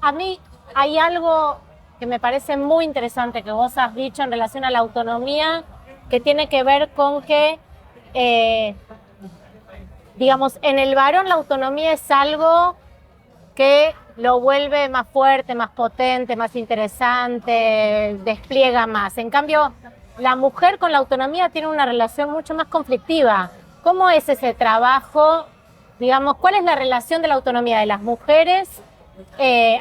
Speaker 3: A mí hay algo que me parece muy interesante que vos has dicho en relación a la autonomía, que tiene que ver con que, digamos, en el varón la autonomía es algo que lo vuelve más fuerte, más potente, más interesante, despliega más. En cambio, la mujer con la autonomía tiene una relación mucho más conflictiva. ¿Cómo es ese trabajo? Digamos, ¿cuál es la relación de la autonomía de las mujeres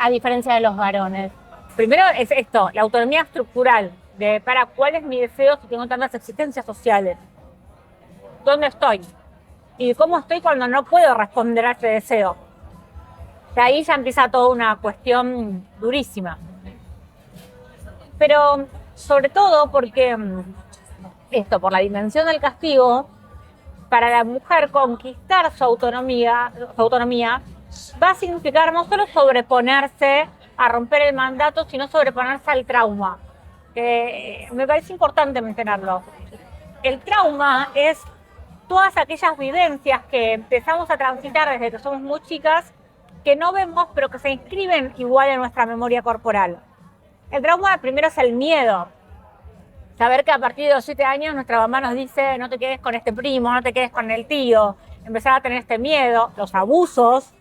Speaker 3: a diferencia de los varones?
Speaker 1: Primero es esto, la autonomía estructural, de para cuál es mi deseo si tengo tantas existencias sociales. ¿Dónde estoy? Y cómo estoy cuando no puedo responder a ese deseo. De ahí ya empieza toda una cuestión durísima. Pero sobre todo porque por la dimensión del castigo, para la mujer conquistar su autonomía va a significar no solo sobreponerse a romper el mandato, sino sobreponerse al trauma. Que me parece importante mencionarlo. El trauma es todas aquellas vivencias que empezamos a transitar desde que somos muy chicas, que no vemos, pero que se inscriben igual en nuestra memoria corporal. El trauma primero es el miedo. Saber que a partir de los 7 años nuestra mamá nos dice no te quedes con este primo, no te quedes con el tío. Empezar a tener este miedo, los abusos,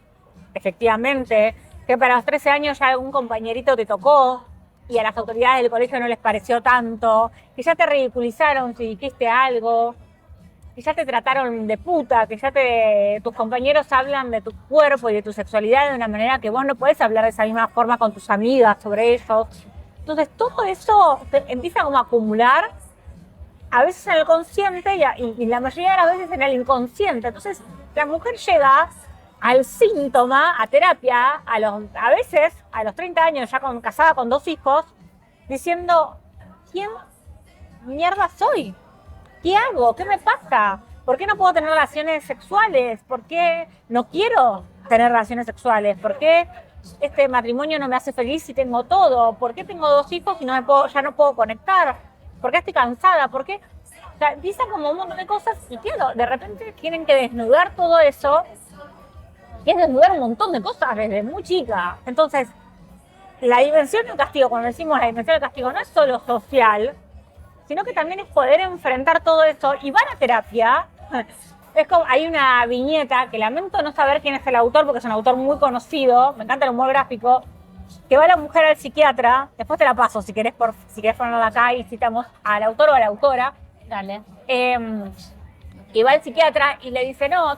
Speaker 1: efectivamente, que para los 13 años ya algún compañerito te tocó y a las autoridades del colegio no les pareció tanto, que ya te ridiculizaron si dijiste algo, que ya te trataron de puta, que ya tus compañeros hablan de tu cuerpo y de tu sexualidad de una manera que vos no podés hablar de esa misma forma con tus amigas sobre ellos. Entonces todo eso empieza como a acumular, a veces en el consciente y la mayoría de las veces en el inconsciente. Entonces la mujer llega al síntoma, a terapia, a veces a los 30 años ya casada con 2 hijos, diciendo, ¿quién mierda soy? ¿Qué hago? ¿Qué me pasa? ¿Por qué no puedo tener relaciones sexuales? ¿Por qué no quiero tener relaciones sexuales? ¿Por qué este matrimonio no me hace feliz si tengo todo? ¿Por qué tengo 2 hijos y ya no puedo conectar? ¿Por qué estoy cansada? ¿Por qué? O sea, empieza como un montón de cosas y claro, de repente tienen que desnudar todo eso y es desnudar un montón de cosas desde muy chica. Entonces, la dimensión del castigo, cuando decimos la dimensión del castigo, no es solo social, sino que también es poder enfrentar todo eso y van a terapia. Es como, hay una viñeta que lamento no saber quién es el autor, porque es un autor muy conocido, me encanta el humor gráfico, que va la mujer al psiquiatra, después te la paso si querés ponerla acá y citamos al autor o a la autora.
Speaker 3: Dale.
Speaker 1: Y va al psiquiatra y le dice, no,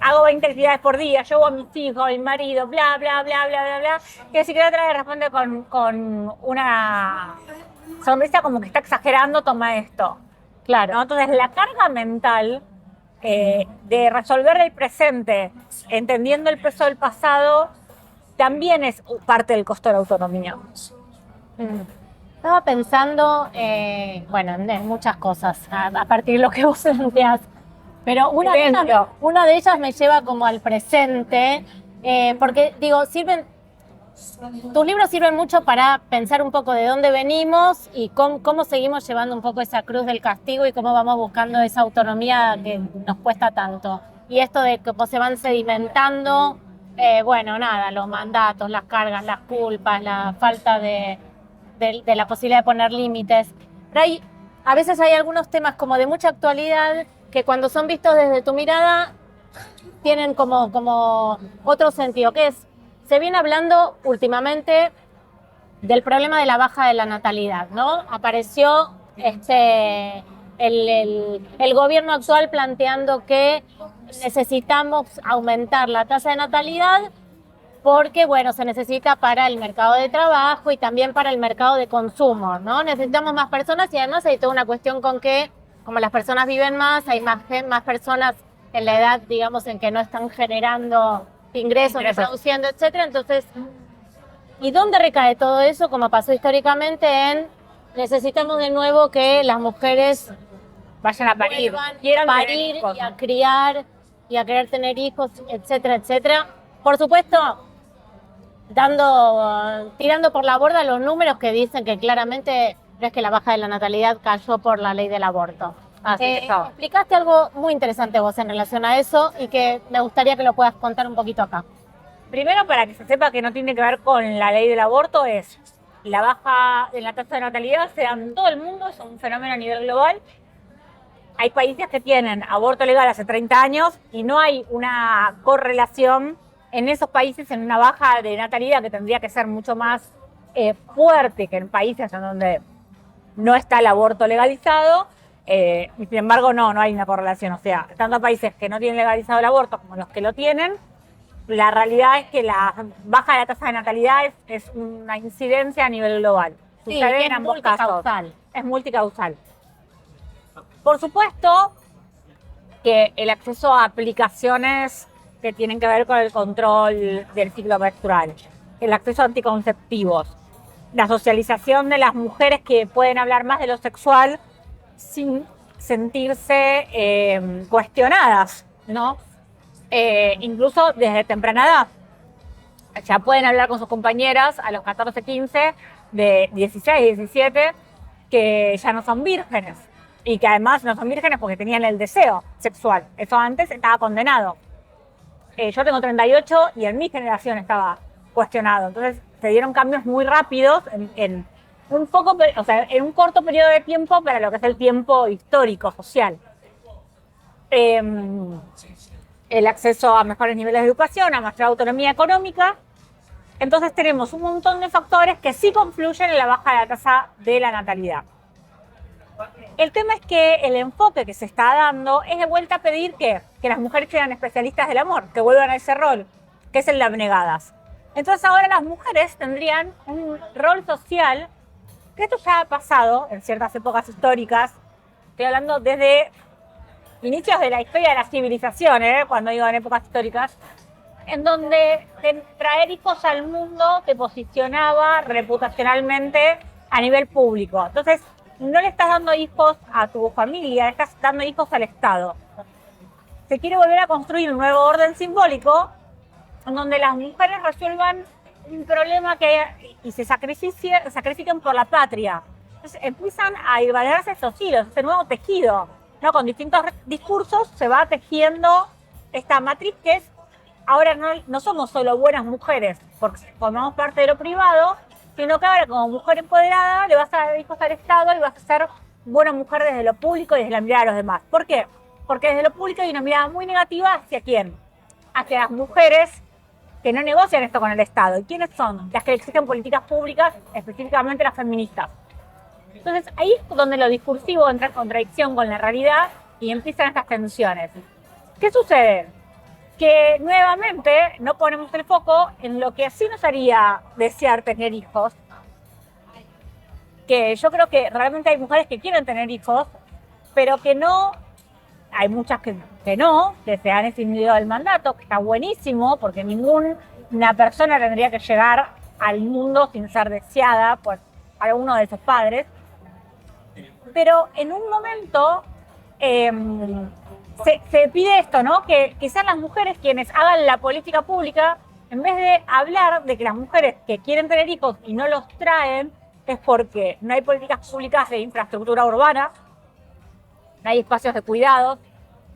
Speaker 1: hago 20 actividades por día, llevo a mis hijos, a mi marido, bla, bla, bla, bla, bla, bla. Y el psiquiatra le responde con una sonrisa como que está exagerando, toma esto.
Speaker 3: Claro.
Speaker 1: ¿No? Entonces la carga mental de resolver el presente, entendiendo el peso del pasado, también es parte del costo de la autonomía.
Speaker 3: Estaba pensando, en muchas cosas, a partir de lo que vos planteás, pero una de ellas me lleva como al presente, porque digo, tus libros sirven mucho para pensar un poco de dónde venimos y cómo seguimos llevando un poco esa cruz del castigo y cómo vamos buscando esa autonomía que nos cuesta tanto. Y esto de cómo se van sedimentando, los mandatos, las cargas, las culpas, la falta de la posibilidad de poner límites. Pero a veces hay algunos temas como de mucha actualidad que cuando son vistos desde tu mirada tienen como otro sentido, que es, se viene hablando últimamente del problema de la baja de la natalidad, ¿no? Apareció el gobierno actual planteando que necesitamos aumentar la tasa de natalidad porque, se necesita para el mercado de trabajo y también para el mercado de consumo, ¿no? Necesitamos más personas y además hay toda una cuestión con que, como las personas viven más, hay más personas en la edad, digamos, en que no están generando ingresos, produciendo, etcétera. Entonces, ¿y dónde recae todo eso? Como pasó históricamente necesitamos de nuevo que las mujeres
Speaker 1: vayan a parir,
Speaker 3: quieran parir y a criar y a querer tener hijos, etcétera, etcétera. Por supuesto, tirando por la borda los números que dicen que claramente no es que la baja de la natalidad cayó por la ley del aborto. Explicaste algo muy interesante vos en relación a eso y que me gustaría que lo puedas contar un poquito acá.
Speaker 2: Primero, para que se sepa que no tiene que ver con la ley del aborto, es la baja de la tasa de natalidad se da en todo el mundo, es un fenómeno a nivel global. Hay países que tienen aborto legal hace 30 años y no hay una correlación en esos países en una baja de natalidad que tendría que ser mucho más fuerte que en países en donde no está el aborto legalizado. Y sin embargo, no hay una correlación. O sea, tanto países que no tienen legalizado el aborto como los que lo tienen, la realidad es que la baja de la tasa de natalidad es una incidencia a nivel global. Sucede en ambos casos. Es multicausal. Por supuesto que el acceso a aplicaciones que tienen que ver con el control del ciclo menstrual, el acceso a anticonceptivos, la socialización de las mujeres que pueden hablar más de lo sexual sin sentirse cuestionadas, ¿no? Incluso desde temprana edad. Ya pueden hablar con sus compañeras a los 14, 15, de 16, 17, que ya no son vírgenes. Y que además no son vírgenes porque tenían el deseo sexual. Eso antes estaba condenado. Yo tengo 38 y en mi generación estaba cuestionado. Entonces se dieron cambios muy rápidos en un corto periodo de tiempo para lo que es el tiempo histórico, social. El acceso a mejores niveles de educación, a mayor autonomía económica. Entonces tenemos un montón de factores que sí confluyen en la baja de la tasa de la natalidad. El tema es que el enfoque que se está dando es de vuelta a pedir que las mujeres sean especialistas del amor, que vuelvan a ese rol, que es el de abnegadas. Entonces ahora las mujeres tendrían un rol social, que esto ya ha pasado en ciertas épocas históricas, estoy hablando desde inicios de la historia de la civilización, cuando digo en épocas históricas, en donde traer hijos al mundo te posicionaba reputacionalmente a nivel público. Entonces, no le estás dando hijos a tu familia, le estás dando hijos al Estado. Se quiere volver a construir un nuevo orden simbólico en donde las mujeres resuelvan un problema y se sacrifiquen por la patria. Entonces empiezan a irradiarse esos hilos, ese nuevo tejido, ¿no? Con distintos discursos se va tejiendo esta matriz que es, ahora no somos solo buenas mujeres porque formamos parte de lo privado, sino que ahora como mujer empoderada le vas a dar hijos al Estado y vas a ser buena mujer desde lo público y desde la mirada de los demás. ¿Por qué? Porque desde lo público hay una mirada muy negativa ¿hacia quién? Hacia las mujeres que no negocian esto con el Estado. ¿Y quiénes son? Las que exigen políticas públicas, específicamente las feministas. Entonces ahí es donde lo discursivo entra en contradicción con la realidad y empiezan estas tensiones. ¿Qué sucede? Que nuevamente no ponemos el foco en lo que sí nos haría desear tener hijos, que yo creo que realmente hay mujeres que quieren tener hijos, pero que no, hay muchas que no, que se han escindido del mandato, que está buenísimo, porque ninguna persona tendría que llegar al mundo sin ser deseada por alguno de sus padres, pero en un momento se pide esto, ¿no? Que sean las mujeres quienes hagan la política pública, en vez de hablar de que las mujeres que quieren tener hijos y no los traen, es porque no hay políticas públicas de infraestructura urbana, no hay espacios de cuidados,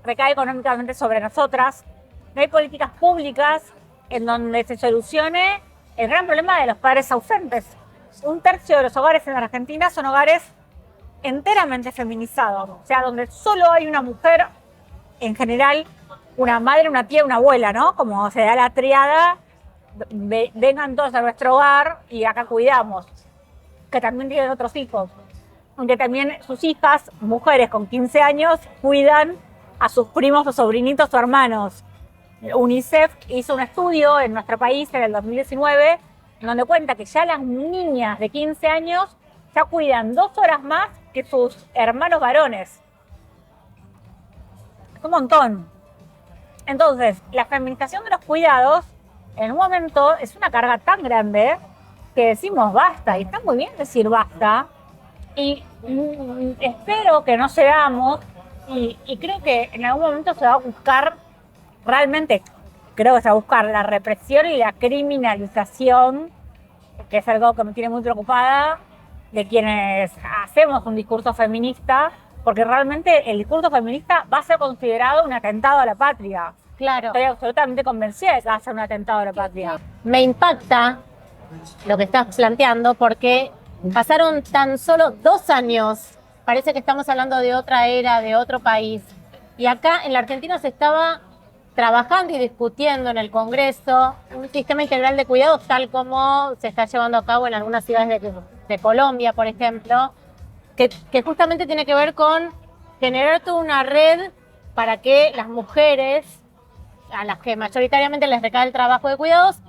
Speaker 2: recae económicamente sobre nosotras, no hay políticas públicas en donde se solucione el gran problema de los padres ausentes. 1/3 de los hogares en Argentina son hogares enteramente feminizados, o sea, donde solo hay una mujer, en general, una madre, una tía, una abuela, ¿no? Como se da la triada, vengan todos a nuestro hogar y acá cuidamos, que también tienen otros hijos, aunque también sus hijas, mujeres con 15 años, cuidan a sus primos o sobrinitos o hermanos. UNICEF hizo un estudio en nuestro país en el 2019, en donde cuenta que ya las niñas de 15 años ya cuidan 2 horas más que sus hermanos varones. Es un montón. Entonces, la feminización de los cuidados, en un momento, es una carga tan grande que decimos basta, y está muy bien decir basta, y espero que no cedamos, y creo que en algún momento se va a buscar realmente
Speaker 1: creo que se va a buscar la represión y la criminalización, que es algo que me tiene muy preocupada, de quienes hacemos un discurso feminista, porque realmente el discurso feminista va a ser considerado un atentado a la patria.
Speaker 3: Claro.
Speaker 1: Estoy absolutamente convencida de que va a ser un atentado a la patria.
Speaker 3: Me impacta lo que estás planteando porque pasaron tan solo 2 años. Parece que estamos hablando de otra era, de otro país. Y acá en la Argentina se estaba trabajando y discutiendo en el Congreso un sistema integral de cuidados tal como se está llevando a cabo en algunas ciudades de Colombia, por ejemplo, que justamente tiene que ver con generar toda una red para que las mujeres, a las que mayoritariamente les recae el trabajo de cuidados,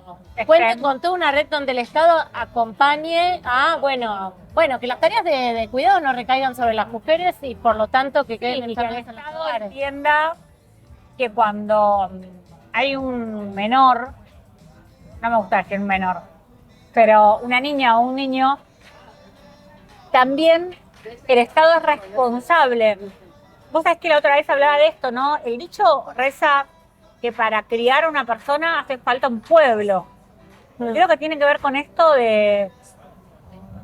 Speaker 3: cuenten con toda una red donde el Estado acompañe a, bueno, que las tareas de cuidado no recaigan sobre las mujeres y por lo tanto que queden
Speaker 1: Y que el
Speaker 3: en los
Speaker 1: Estado
Speaker 3: hogares.
Speaker 1: entienda que cuando hay un menor, no me gusta decir un menor, pero una niña o un niño, también el Estado es responsable. Vos sabés que la otra vez hablaba de esto, ¿no? El dicho reza que para criar a una persona hace falta un pueblo. Creo que tiene que ver con esto de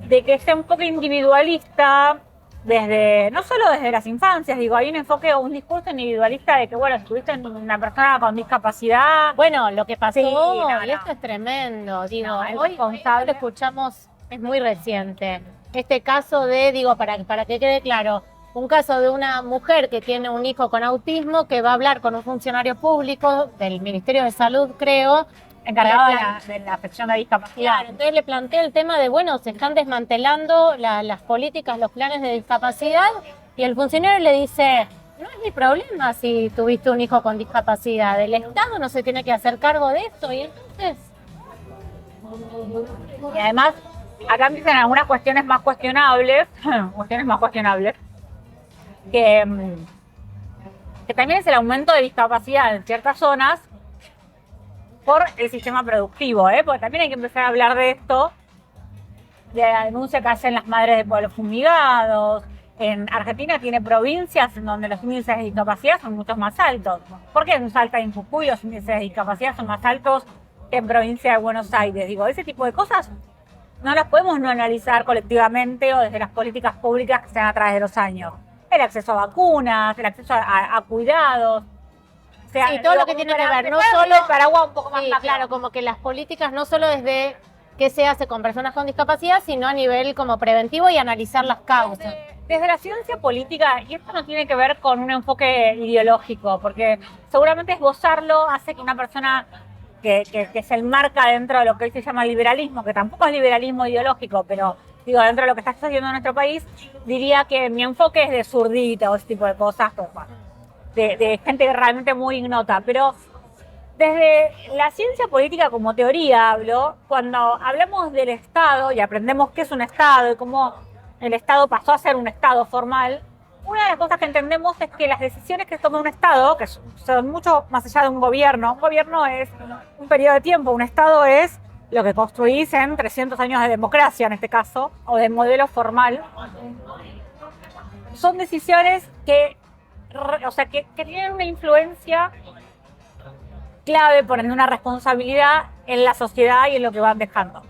Speaker 1: que sea un poco individualista, no solo desde las infancias, digo, hay un enfoque o un discurso individualista de que, bueno, si tuviste una persona con discapacidad.
Speaker 3: Bueno, lo que pasó,
Speaker 1: Sí, no,
Speaker 3: y
Speaker 1: no.
Speaker 3: esto es tremendo, digo,
Speaker 1: No, es
Speaker 3: hoy
Speaker 1: responsable.
Speaker 3: lo escuchamos, es muy reciente. Este caso de, digo, para que quede claro, un caso de una mujer que tiene un hijo con autismo que va a hablar con un funcionario público del Ministerio de Salud, creo,
Speaker 1: Encargado de la sección de discapacidad.
Speaker 3: claro, entonces le planteé el tema de, bueno, se están desmantelando las políticas, los planes de discapacidad, y el funcionario le dice, no es mi problema si tuviste un hijo con discapacidad, el Estado no se tiene que hacer cargo de esto, y entonces...
Speaker 1: Y además, acá dicen algunas cuestiones más cuestionables, que también es el aumento de discapacidad en ciertas zonas por el sistema productivo, porque también hay que empezar a hablar de esto, de la denuncia que hacen las madres de pueblos fumigados. En Argentina tiene provincias en donde los índices de discapacidad son mucho más altos. ¿Por qué en Salta y en Jujuy los índices de discapacidad son más altos que en provincia de Buenos Aires? Digo, ese tipo de cosas no las podemos no analizar colectivamente o desde las políticas públicas que se dan a través de los años. El acceso a vacunas, el acceso a cuidados. O sea,
Speaker 3: Sí, todo lo que tiene que ver, no solo
Speaker 1: paraguas un poco más
Speaker 3: sí,
Speaker 1: amplio.
Speaker 3: claro, como que las políticas no solo desde qué se hace con personas con discapacidad, sino a nivel como preventivo y analizar las causas.
Speaker 1: Desde la ciencia política, y esto no tiene que ver con un enfoque ideológico, porque seguramente esbozarlo hace que una persona que se enmarca dentro de lo que hoy se llama liberalismo, que tampoco es liberalismo ideológico, pero digo, dentro de lo que está sucediendo en nuestro país, diría que mi enfoque es de zurdita o ese tipo de cosas, pues, bueno, de gente realmente muy ignota. Pero desde la ciencia política como teoría hablo, cuando hablamos del Estado y aprendemos qué es un Estado y cómo el Estado pasó a ser un Estado formal, una de las cosas que entendemos es que las decisiones que toma un Estado, que son mucho más allá de un gobierno es un periodo de tiempo, un Estado es lo que construís en 300 años de democracia en este caso, o de modelo formal. Son decisiones que tienen una influencia clave, poniendo una responsabilidad en la sociedad y en lo que van dejando.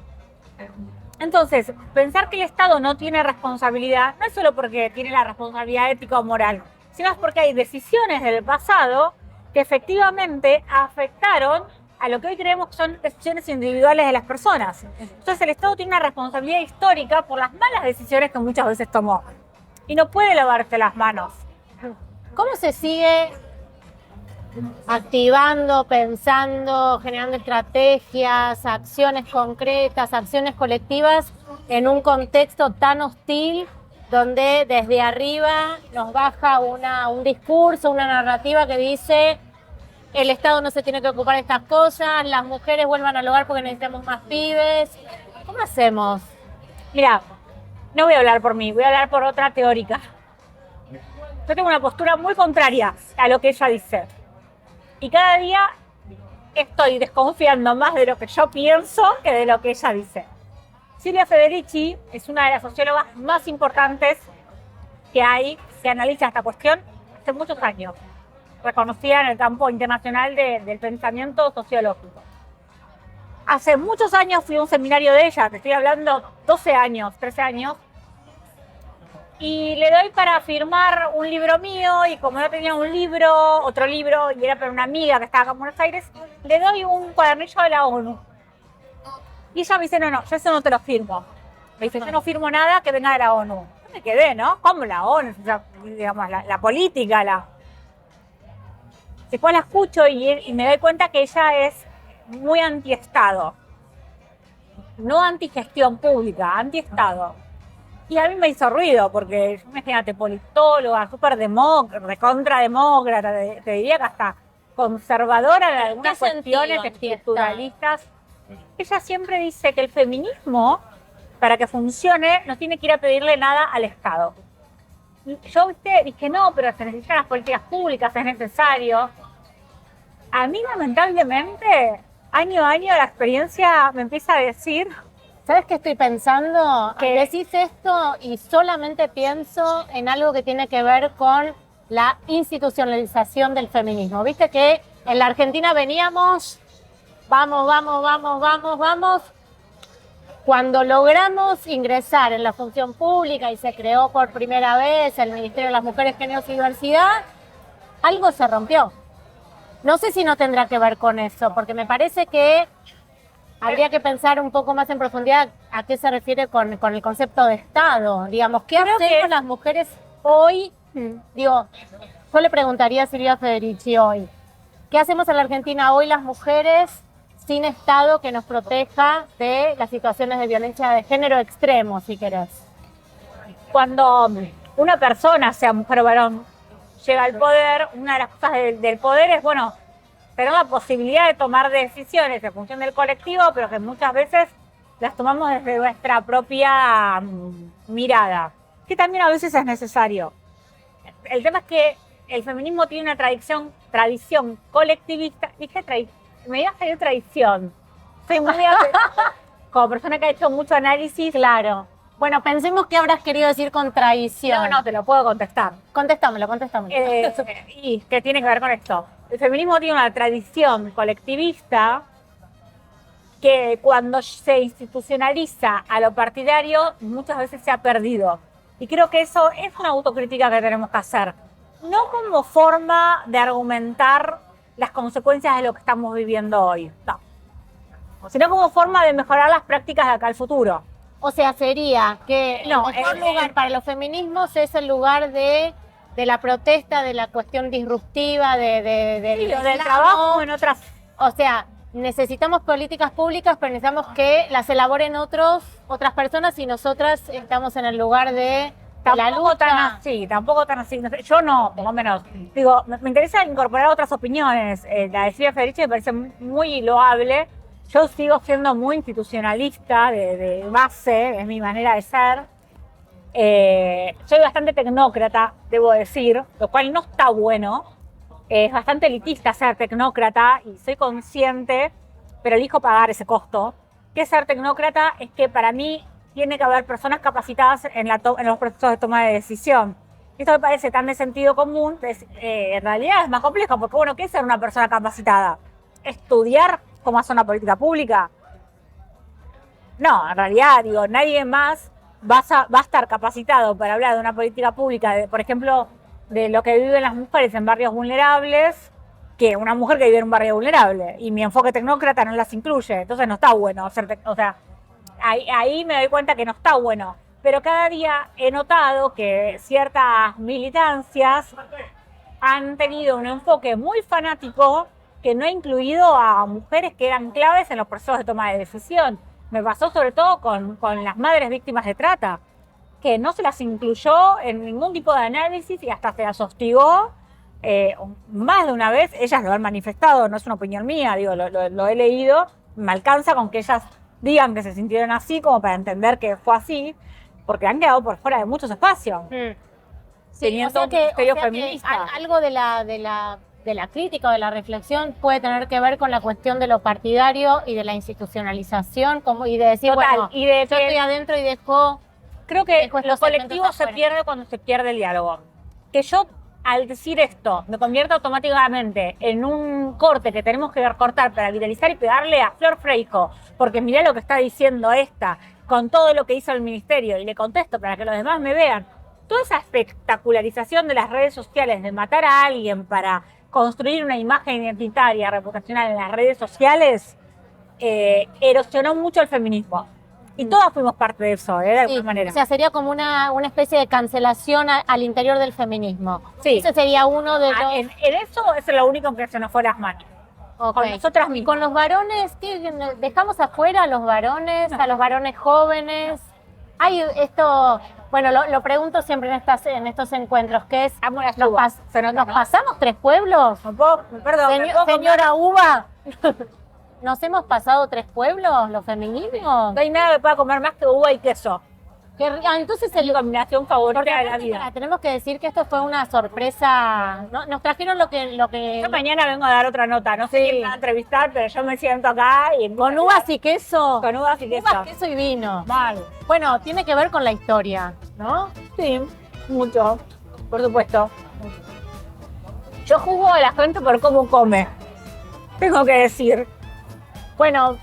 Speaker 1: Entonces, pensar que el Estado no tiene responsabilidad no es solo porque tiene la responsabilidad ética o moral, sino es porque hay decisiones del pasado que efectivamente afectaron a lo que hoy creemos que son decisiones individuales de las personas. Entonces, el Estado tiene una responsabilidad histórica por las malas decisiones que muchas veces tomó y no puede lavarse las manos.
Speaker 3: ¿Cómo se sigue activando, pensando, generando estrategias, acciones concretas, acciones colectivas en un contexto tan hostil donde desde arriba nos baja un discurso, una narrativa que dice el Estado no se tiene que ocupar de estas cosas, las mujeres vuelvan al hogar porque necesitamos más pibes? ¿Cómo hacemos?
Speaker 1: Mira, no voy a hablar por mí, voy a hablar por otra teórica. Yo tengo una postura muy contraria a lo que ella dice. Y cada día estoy desconfiando más de lo que yo pienso que de lo que ella dice. Silvia Federici es una de las sociólogas más importantes que hay, que analiza esta cuestión hace muchos años. reconocida en el campo internacional del pensamiento sociológico. Hace muchos años fui a un seminario de ella, te estoy hablando 12 años, 13 años, y le doy para firmar un libro mío, y como no tenía un libro, otro libro, y era para una amiga que estaba acá en Buenos Aires, le doy un cuadernillo de la ONU. Y ella me dice, no, yo eso no te lo firmo. Me dice, yo no firmo nada que venga de la ONU. Yo me quedé, ¿no? ¿Cómo la ONU? O sea, digamos, la política, Después la escucho y me doy cuenta que ella es muy anti-Estado. No anti-gestión pública, anti-Estado. Y a mí me hizo ruido, porque imagínate, politóloga, súper recontrademócrata, te diría que hasta conservadora en algunas cuestiones estructuralistas. Ella siempre dice que el feminismo, para que funcione, no tiene que ir a pedirle nada al Estado. Yo dije, no, pero se necesitan las políticas públicas, es necesario. A mí, lamentablemente, año a año la experiencia me empieza a decir...
Speaker 3: ¿Sabes qué estoy pensando?
Speaker 1: ¿Qué?
Speaker 3: Decís esto y solamente pienso en algo que tiene que ver con la institucionalización del feminismo. Viste que en la Argentina veníamos, vamos. Cuando logramos ingresar en la función pública y se creó por primera vez el Ministerio de las Mujeres, Géneros y Diversidad, algo se rompió. No sé si no tendrá que ver con eso, porque me parece que habría que pensar un poco más en profundidad a qué se refiere con el concepto de Estado. Digamos, ¿qué hacemos las mujeres hoy? Digo, yo le preguntaría a Silvia Federici hoy, ¿qué hacemos en la Argentina hoy las mujeres sin Estado que nos proteja de las situaciones de violencia de género extremo, si querés?
Speaker 1: Cuando una persona, sea mujer o varón, llega al poder, una de las cosas del poder es, bueno, tener la posibilidad de tomar decisiones en función del colectivo, pero que muchas veces las tomamos desde nuestra propia mirada, que también a veces es necesario. El tema es que el feminismo tiene una tradición colectivista. Me iba a salir tradición. Soy muy... como persona que ha hecho mucho análisis.
Speaker 3: Claro. Bueno, pensemos qué habrás querido decir con traición.
Speaker 1: No, te lo puedo contestar.
Speaker 3: Contéstamelo.
Speaker 1: ¿Y qué tiene que ver con esto? El feminismo tiene una tradición colectivista que cuando se institucionaliza a lo partidario muchas veces se ha perdido. Y creo que eso es una autocrítica que tenemos que hacer. No como forma de argumentar las consecuencias de lo que estamos viviendo hoy, no. Sino como forma de mejorar las prácticas de acá al futuro.
Speaker 3: O sea, sería que el mejor lugar para los feminismos es el lugar de la protesta, de la cuestión disruptiva, del
Speaker 1: trabajo en otras...
Speaker 3: O sea, necesitamos políticas públicas, pero necesitamos que las elaboren otras personas y nosotras estamos en el lugar de la lucha.
Speaker 1: Tampoco tan así. Yo no, por lo menos. Digo, me interesa incorporar otras opiniones. La de Silvia Federici me parece muy loable. Yo sigo siendo muy institucionalista de base, es mi manera de ser. Soy bastante tecnócrata, debo decir, lo cual no está bueno. Es bastante elitista ser tecnócrata y soy consciente, pero elijo pagar ese costo. Que ser tecnócrata es que para mí tiene que haber personas capacitadas en los procesos de toma de decisión. Esto me parece tan de sentido común, en realidad es más complejo, porque bueno, ¿qué es ser una persona capacitada? ¿Estudiar cómo hacer una política pública? No, en realidad, digo, nadie más va a estar capacitado para hablar de una política pública, por ejemplo, de lo que viven las mujeres en barrios vulnerables, que una mujer que vive en un barrio vulnerable. Y mi enfoque tecnócrata no las incluye, entonces no está bueno. Ahí me doy cuenta que no está bueno. Pero cada día he notado que ciertas militancias han tenido un enfoque muy fanático que no ha incluido a mujeres que eran claves en los procesos de toma de decisión. Me pasó sobre todo con las madres víctimas de trata, que no se las incluyó en ningún tipo de análisis y hasta se las hostigó más de una vez. Ellas lo han manifestado, no es una opinión mía, digo, lo he leído, me alcanza con que ellas digan que se sintieron así como para entender que fue así, porque han quedado por fuera de muchos espacios. Teniendo un criterio feminista.
Speaker 3: Algo de la crítica o de la reflexión puede tener que ver con la cuestión de lo partidario y de la institucionalización, y de decir,
Speaker 1: total,
Speaker 3: bueno,
Speaker 1: y de
Speaker 3: yo estoy adentro y dejo...
Speaker 1: Creo que lo colectivo se pierde cuando se pierde el diálogo. Que yo al decir esto, me convierto automáticamente en un corte que tenemos que cortar para viralizar y pegarle a Flor Freijo, porque mirá lo que está diciendo esta, con todo lo que hizo el ministerio, y le contesto para que los demás me vean. Toda esa espectacularización de las redes sociales, de matar a alguien para construir una imagen identitaria, reputacional en las redes sociales, erosionó mucho el feminismo. Y todas fuimos parte de eso, de alguna manera.
Speaker 3: O sea, sería como una especie de cancelación al interior del feminismo.
Speaker 1: Sí.
Speaker 3: Ese sería uno de los...
Speaker 1: En eso es lo único que se nos fue las manos.
Speaker 3: Okay.
Speaker 1: Con nosotras
Speaker 3: Y
Speaker 1: mismas.
Speaker 3: con los varones, ¿qué? ¿Dejamos afuera a los varones, a los varones jóvenes? Hay esto, bueno, lo pregunto siempre en estos encuentros, que es,
Speaker 1: Amo las
Speaker 3: ¿nos,
Speaker 1: uvas. Se nota,
Speaker 3: ¿nos
Speaker 1: ¿no?
Speaker 3: pasamos 3 pueblos?
Speaker 1: Perdón, ¿me puedo
Speaker 3: Señora Uva, ¿nos hemos pasado 3 pueblos, los feminismos?
Speaker 1: No hay nada que pueda comer más que uva y queso.
Speaker 3: Entonces
Speaker 1: Es mi combinación favorita
Speaker 3: porque
Speaker 1: de la
Speaker 3: aparte,
Speaker 1: vida.
Speaker 3: tenemos que decir que esto fue una sorpresa. Nos trajeron lo que
Speaker 1: Yo mañana vengo a dar otra nota. No sé quién me va a entrevistar, pero yo me siento acá y
Speaker 3: con uvas y queso.
Speaker 1: con uvas y queso.
Speaker 3: Uvas, queso y vino.
Speaker 1: Mal.
Speaker 3: Bueno, tiene que ver con la historia, ¿no?
Speaker 1: Sí, mucho. Por supuesto. Yo juzgo a la gente por cómo come. Tengo que decir.
Speaker 3: Bueno,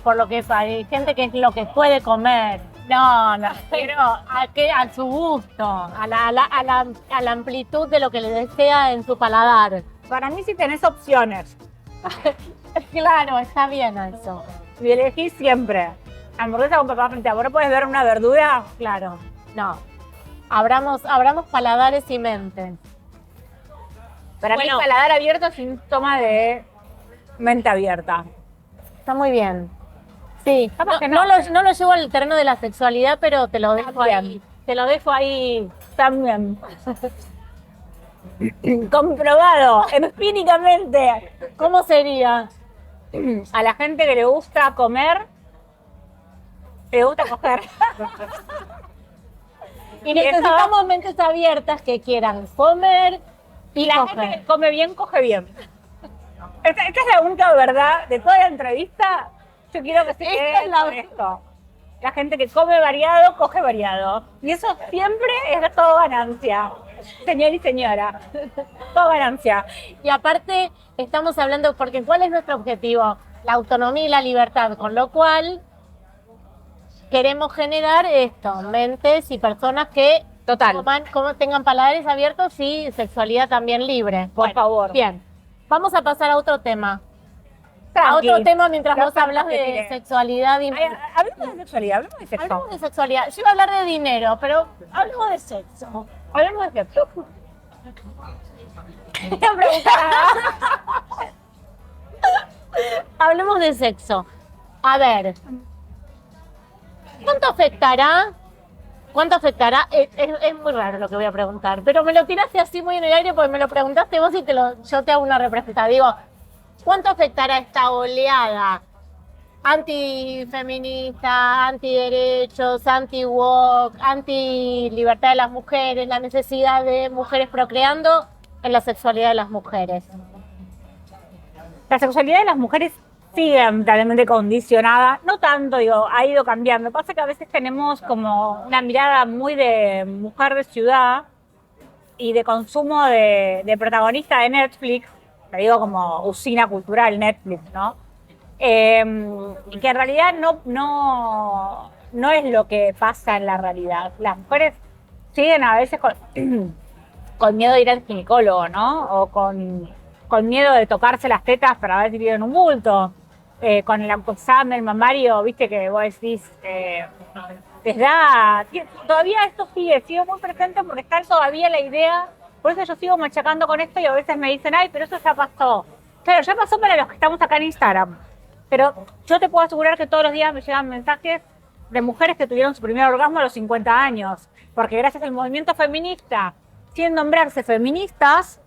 Speaker 3: por lo que hay gente que es lo que puede comer. No, pero a su gusto, a la amplitud de lo que le desea en su paladar.
Speaker 1: Para mí, si tenés opciones
Speaker 3: Claro, está bien eso.
Speaker 1: y elegís siempre hamburguesa con papas fritas, ¿vos no podés ver una verdura?
Speaker 3: Claro, no. Abramos paladares y mentes.
Speaker 1: Para mí, paladar abierto es síntoma de mente abierta.
Speaker 3: Está muy bien. Sí,
Speaker 1: Capaz que
Speaker 3: no lo llevo al terreno de la sexualidad, pero te lo dejo
Speaker 1: También.
Speaker 3: ahí. Te lo dejo ahí.
Speaker 1: También. Comprobado empíricamente.
Speaker 3: ¿Cómo sería?
Speaker 1: A la gente que le gusta comer, le gusta coger.
Speaker 3: Y necesitamos mentes abiertas que quieran comer y
Speaker 1: La
Speaker 3: coger.
Speaker 1: gente que come bien, coge bien. Esta es la única verdad de toda la entrevista. Yo quiero que se
Speaker 3: Esta
Speaker 1: quede
Speaker 3: es la
Speaker 1: con esto. La gente que come variado, coge variado. Y eso siempre es todo ganancia. Señor y señora, todo ganancia.
Speaker 3: Y aparte, estamos hablando, porque ¿cuál es nuestro objetivo? La autonomía y la libertad, con lo cual queremos generar esto, mentes y personas que tengan paladares abiertos y sexualidad también libre.
Speaker 1: Por favor.
Speaker 3: Bien, vamos a pasar a otro tema.
Speaker 1: Tranqui.
Speaker 3: A otro tema mientras
Speaker 1: Los
Speaker 3: vos hablas
Speaker 1: temas que
Speaker 3: de
Speaker 1: tiré.
Speaker 3: sexualidad. Y...
Speaker 1: Hablemos de sexualidad, hablemos de sexo.
Speaker 3: Hablemos de sexualidad. Yo iba a hablar de dinero, pero hablemos de sexo.
Speaker 1: Hablemos de sexo. Te preguntará.
Speaker 3: Hablemos de sexo. A ver, ¿cuánto afectará? Es muy raro lo que voy a preguntar, pero me lo tiraste así muy en el aire porque me lo preguntaste vos y yo te hago una respuesta. Digo, ¿cuánto afectará esta oleada antifeminista, antiderechos, anti-woke, anti-libertad de las mujeres, la necesidad de mujeres procreando en la sexualidad de las mujeres?
Speaker 1: La sexualidad de las mujeres sigue lamentablemente condicionada, no tanto, digo, ha ido cambiando. Pasa que a veces tenemos como una mirada muy de mujer de ciudad y de consumo de protagonista de Netflix, te digo como usina cultural Netflix, ¿no? Y que en realidad no es lo que pasa en la realidad. Las mujeres siguen a veces con miedo de ir al ginecólogo, ¿no? O con miedo de tocarse las tetas para ver si tienen un bulto. Con el autoexamen mamario, viste que vos decís, todavía esto sigue muy presente porque está todavía la idea, por eso yo sigo machacando con esto y a veces me dicen, ay, pero eso ya pasó. Claro, ya pasó para los que estamos acá en Instagram, pero yo te puedo asegurar que todos los días me llegan mensajes de mujeres que tuvieron su primer orgasmo a los 50 años, porque gracias al movimiento feminista, sin nombrarse feministas,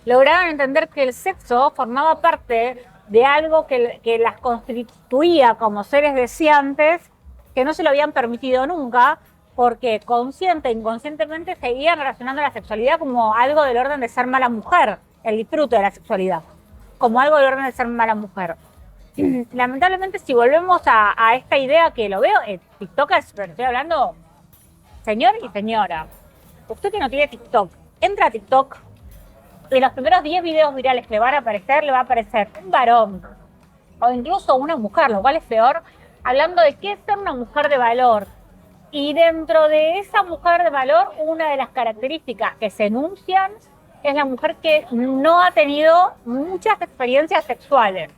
Speaker 1: lograron entender que el sexo formaba parte de algo que las constituía como seres deseantes, que no se lo habían permitido nunca, porque consciente e inconscientemente seguían relacionando la sexualidad como algo del orden de ser mala mujer, el disfrute de la sexualidad, como algo del orden de ser mala mujer. Lamentablemente, si volvemos a esta idea que lo veo en TikTok, pero estoy hablando, señor y señora, usted que no tiene TikTok, entra a TikTok y en los primeros 10 videos virales que le van a aparecer, le va a aparecer un varón o incluso una mujer, lo cual es peor, hablando de qué es ser una mujer de valor. Y dentro de esa mujer de valor, una de las características que se enuncian es la mujer que no ha tenido muchas experiencias sexuales.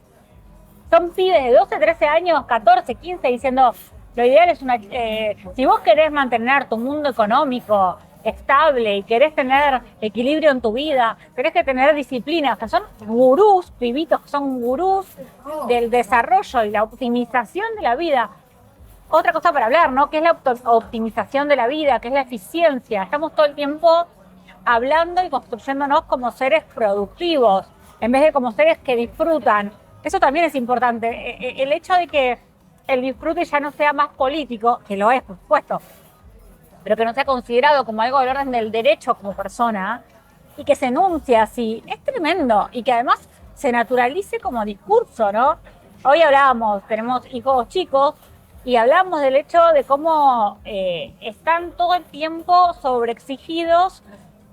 Speaker 1: Son pibes de 12, 13 años, 14, 15, diciendo, lo ideal es una... si vos querés mantener tu mundo económico estable y querés tener equilibrio en tu vida, tenés que tener disciplina. O sea, son gurús, pibitos que son gurús del desarrollo y la optimización de la vida. Otra cosa para hablar, ¿no? ¿Qué es la optimización de la vida? ¿Qué es la eficiencia? Estamos todo el tiempo hablando y construyéndonos como seres productivos, en vez de como seres que disfrutan. Eso también es importante. El hecho de que el disfrute ya no sea más político, que lo es, por supuesto, pero que no sea considerado como algo del orden del derecho como persona, y que se enuncie así, es tremendo. Y que además se naturalice como discurso, ¿no? Hoy hablábamos, tenemos hijos chicos, y hablamos del hecho de cómo están todo el tiempo sobreexigidos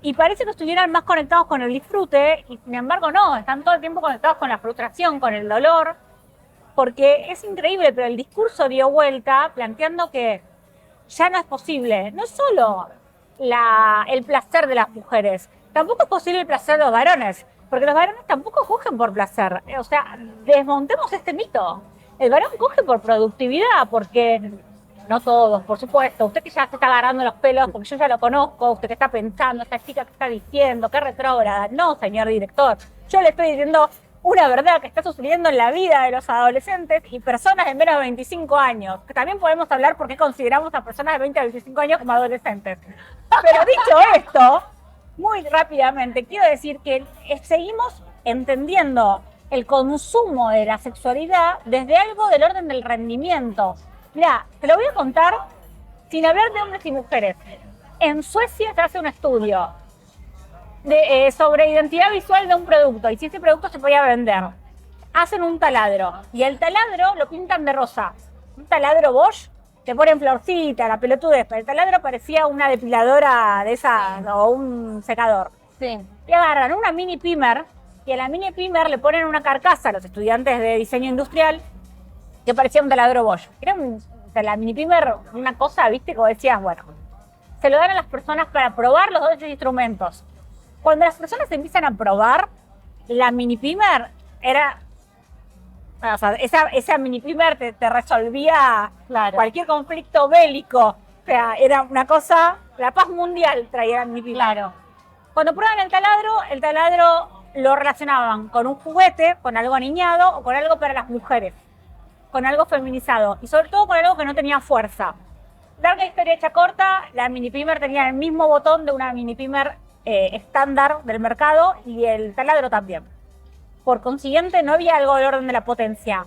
Speaker 1: y parece que estuvieran más conectados con el disfrute y sin embargo no, están todo el tiempo conectados con la frustración, con el dolor, porque es increíble, pero el discurso dio vuelta planteando que ya no es posible, no solo el placer de las mujeres, tampoco es posible el placer de los varones, porque los varones tampoco cogen por placer, o sea, desmontemos este mito. El varón coge por productividad, porque no todos, por supuesto. Usted que ya se está agarrando los pelos, porque yo ya lo conozco, usted que está pensando, esta chica que está diciendo, qué retrógrada. No, señor director, yo le estoy diciendo una verdad que está sucediendo en la vida de los adolescentes y personas de menos de 25 años, que también podemos hablar por qué consideramos a personas de 20 a 25 años como adolescentes. Pero dicho esto, muy rápidamente, quiero decir que seguimos entendiendo el consumo de la sexualidad desde algo del orden del rendimiento. Mirá, te lo voy a contar sin hablar de hombres y mujeres. En Suecia se hace un estudio sobre identidad visual de un producto y si ese producto se podía vender. Hacen un taladro y el taladro lo pintan de rosa. Un taladro Bosch, te ponen florcita, la pelotudez, pero el taladro parecía una depiladora de esas o un secador.
Speaker 3: Sí.
Speaker 1: Y agarran una mini pimer y a la mini pimer le ponen una carcasa a los estudiantes de diseño industrial que parecía un taladro Bosch. Era la mini pimer una cosa, viste, como decías, bueno, se lo dan a las personas para probar los dos instrumentos. Cuando las personas empiezan a probar, la mini pimer era, o sea, esa mini pimer te resolvía cualquier conflicto bélico. O sea, era una cosa, la paz mundial traía la mini pimer.
Speaker 3: Claro.
Speaker 1: Cuando prueban el taladro lo relacionaban con un juguete, con algo aniñado o con algo para las mujeres, con algo feminizado y sobre todo con algo que no tenía fuerza. Larga historia hecha corta, la mini pimer tenía el mismo botón de una mini pimer estándar del mercado y el taladro también. Por consiguiente, no había algo del orden de la potencia.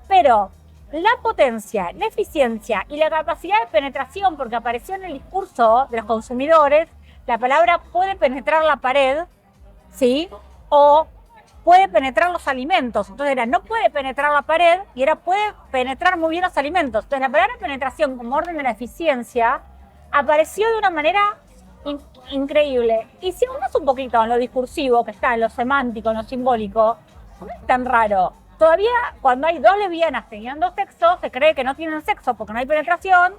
Speaker 1: Pero la potencia, la eficiencia y la capacidad de penetración, porque apareció en el discurso de los consumidores, la palabra puede penetrar la pared, ¿sí? O puede penetrar los alimentos. Entonces era no puede penetrar la pared y era puede penetrar muy bien los alimentos. Entonces la palabra penetración como orden de la eficiencia apareció de una manera increíble. Y si uno es un poquito en lo discursivo, que está en lo semántico, en lo simbólico, no es tan raro. Todavía cuando hay dos lesbianas teniendo sexo, se cree que no tienen sexo porque no hay penetración.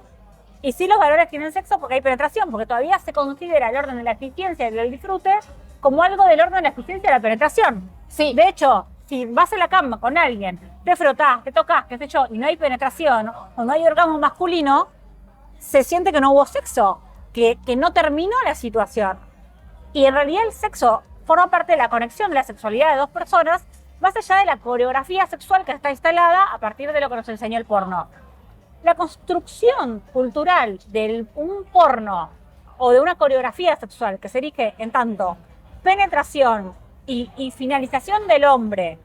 Speaker 1: Y sí los varones tienen sexo porque hay penetración, porque todavía se considera el orden de la eficiencia y del disfrute como algo del orden de la eficiencia de la penetración.
Speaker 3: Sí.
Speaker 1: De hecho, si vas a la cama con alguien, te frotás, te tocas, qué sé yo, y no hay penetración o no hay orgasmo masculino, se siente que no hubo sexo, que no terminó la situación. Y en realidad el sexo forma parte de la conexión de la sexualidad de dos personas, más allá de la coreografía sexual que está instalada a partir de lo que nos enseñó el porno. La construcción cultural de un porno o de una coreografía sexual que se erige en tanto penetración y finalización del hombre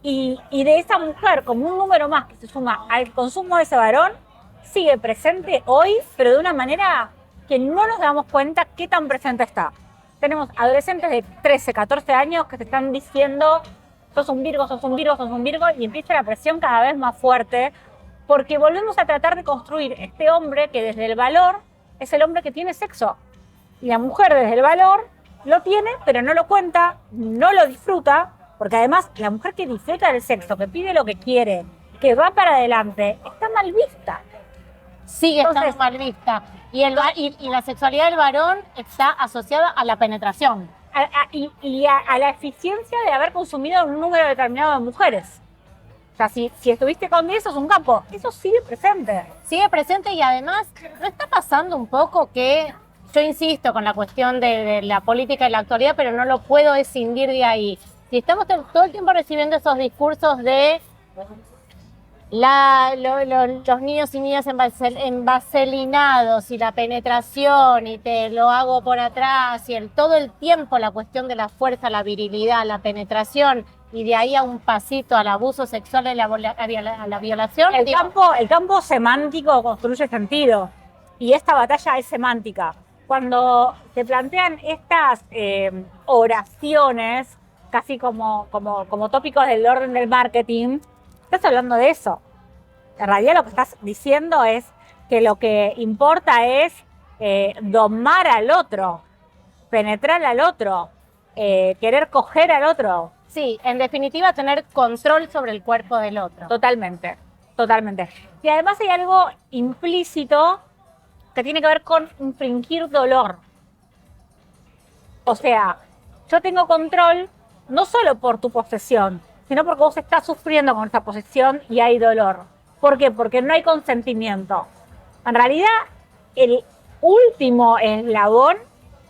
Speaker 1: y de esa mujer como un número más que se suma al consumo de ese varón, sigue presente hoy, pero de una manera que no nos damos cuenta qué tan presente está. Tenemos adolescentes de 13, 14 años que se están diciendo sos un Virgo, sos un Virgo, sos un Virgo, y empieza la presión cada vez más fuerte porque volvemos a tratar de construir este hombre que desde el valor es el hombre que tiene sexo y la mujer desde el valor lo tiene, pero no lo cuenta, no lo disfruta, porque además la mujer que disfruta del sexo, que pide lo que quiere, que va para adelante, está mal vista.
Speaker 3: Sigue estando
Speaker 1: Entonces,
Speaker 3: mal vista. Y la sexualidad del varón está asociada a la penetración.
Speaker 1: A la eficiencia de haber consumido un número determinado de mujeres. O sea, si estuviste con 10, sos un capo. Eso sigue presente.
Speaker 3: Sigue presente y además, ¿no está pasando un poco que, yo insisto con la cuestión de la política y la actualidad, pero no lo puedo escindir de ahí? Si estamos todo el tiempo recibiendo esos discursos de los niños y niñas envaselinados y la penetración y te lo hago por atrás y todo el tiempo la cuestión de la fuerza, la virilidad, la penetración y de ahí a un pasito al abuso sexual y a la violación.
Speaker 1: El campo semántico construye sentido y esta batalla es semántica. Cuando se plantean estas oraciones casi como tópicos del orden del marketing, estás hablando de eso. En realidad lo que estás diciendo es que lo que importa es domar al otro, penetrar al otro, querer coger al otro.
Speaker 3: Sí, en definitiva tener control sobre el cuerpo del otro.
Speaker 1: Totalmente, totalmente. Y además hay algo implícito que tiene que ver con infringir dolor. O sea, yo tengo control no solo por tu posesión, sino porque vos estás sufriendo con esa posesión y hay dolor. ¿Por qué? Porque no hay consentimiento. En realidad, el último eslabón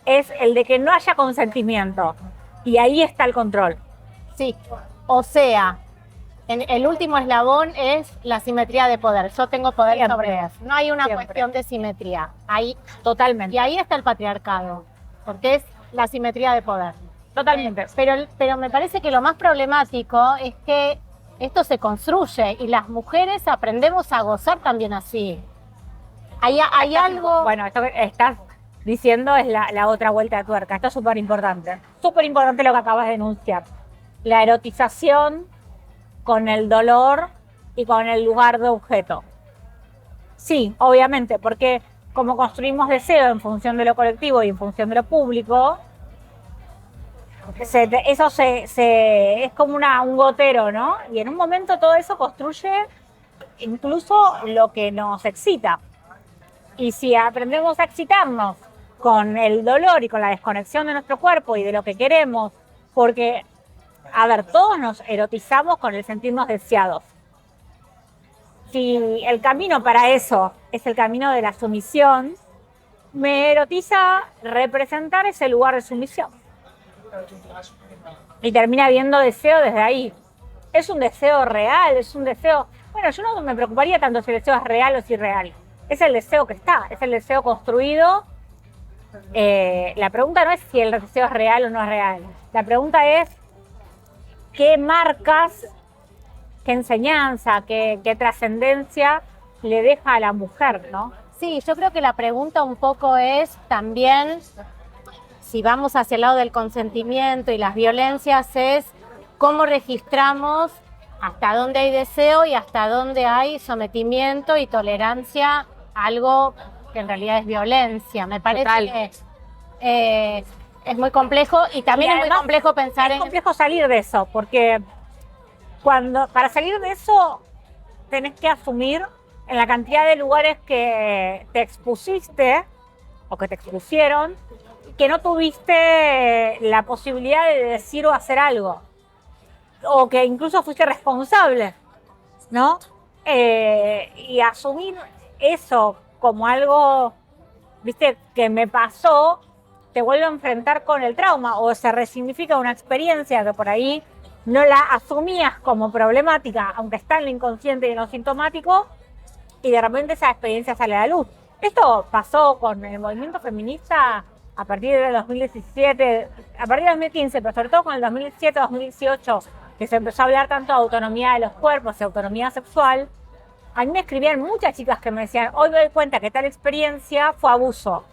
Speaker 1: es el de que no haya consentimiento. Y ahí está el control.
Speaker 3: Sí, o sea, el último eslabón es la simetría de poder. Yo tengo poder
Speaker 1: Siempre.
Speaker 3: sobre él. No hay una
Speaker 1: Siempre.
Speaker 3: cuestión de simetría. Ahí,
Speaker 1: Totalmente.
Speaker 3: y ahí está el patriarcado, porque es la simetría de poder.
Speaker 1: Totalmente.
Speaker 3: Pero me parece que lo más problemático es que esto se construye y las mujeres aprendemos a gozar también así. Hay algo...
Speaker 1: Bueno, esto que estás diciendo es la otra vuelta de tuerca. Esto es súper importante. Súper importante lo que acabas de denunciar. La erotización con el dolor y con el lugar de objeto. Sí, obviamente, porque como construimos deseo en función de lo colectivo y en función de lo público, eso es como un gotero, ¿no? Y en un momento todo eso construye incluso lo que nos excita. Y si aprendemos a excitarnos con el dolor y con la desconexión de nuestro cuerpo y de lo que queremos, porque, a ver, todos nos erotizamos con el sentirnos deseados. Si el camino para eso es el camino de la sumisión, me erotiza representar ese lugar de sumisión. Y termina habiendo deseo desde ahí. Es un deseo real, es un deseo... Bueno, yo no me preocuparía tanto si el deseo es real o si es irreal. Es el deseo que está, es el deseo construido. La pregunta no es si el deseo es real o no es real. La pregunta es qué marcas, qué enseñanza, qué trascendencia le deja a la mujer, ¿no?
Speaker 3: Sí, yo creo que la pregunta un poco es también, si vamos hacia el lado del consentimiento y las violencias, es cómo registramos hasta dónde hay deseo y hasta dónde hay sometimiento y tolerancia a algo que en realidad es violencia. Me parece
Speaker 1: Total.
Speaker 3: que es muy complejo y también
Speaker 1: Y
Speaker 3: es muy
Speaker 1: además,
Speaker 3: complejo pensar
Speaker 1: Es complejo salir de eso, porque para salir de eso tenés que asumir en la cantidad de lugares que te expusiste o que te expusieron, que no tuviste la posibilidad de decir o hacer algo, o que incluso fuiste responsable, ¿no? Y asumir eso como algo, viste, que me pasó, te vuelve a enfrentar con el trauma o se resignifica una experiencia que por ahí no la asumías como problemática, aunque está en lo inconsciente y en lo sintomático, y de repente esa experiencia sale a la luz. Esto pasó con el movimiento feminista a partir del 2017, a partir del 2015, pero sobre todo con el 2017-2018, que se empezó a hablar tanto de autonomía de los cuerpos y autonomía sexual. A mí me escribían muchas chicas que me decían, hoy me doy cuenta que tal experiencia fue abuso.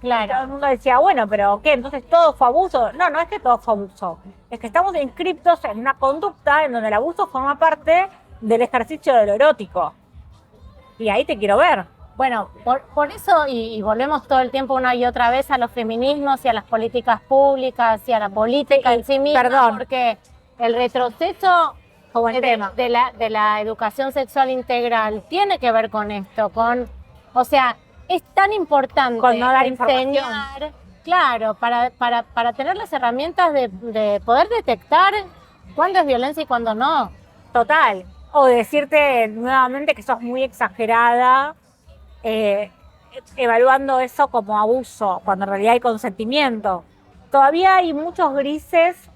Speaker 3: claro.
Speaker 1: Y todo el mundo decía, bueno, pero ¿qué? ¿Entonces todo fue abuso? No, no es que todo fue abuso. Es que estamos inscriptos en una conducta en donde el abuso forma parte del ejercicio de lo erótico. Y ahí te quiero ver.
Speaker 3: Bueno, por eso, y volvemos todo el tiempo una y otra vez a los feminismos y a las políticas públicas y a la política en sí misma,
Speaker 1: perdón.
Speaker 3: porque el retroceso
Speaker 1: Buen tema.
Speaker 3: de la educación sexual integral tiene que ver con esto, o sea, es tan importante
Speaker 1: Con no dar información.
Speaker 3: enseñar, claro, para tener las herramientas de poder detectar cuándo es violencia y cuándo no.
Speaker 1: Total. O decirte nuevamente que sos muy exagerada, evaluando eso como abuso, cuando en realidad hay consentimiento. Todavía hay muchos grises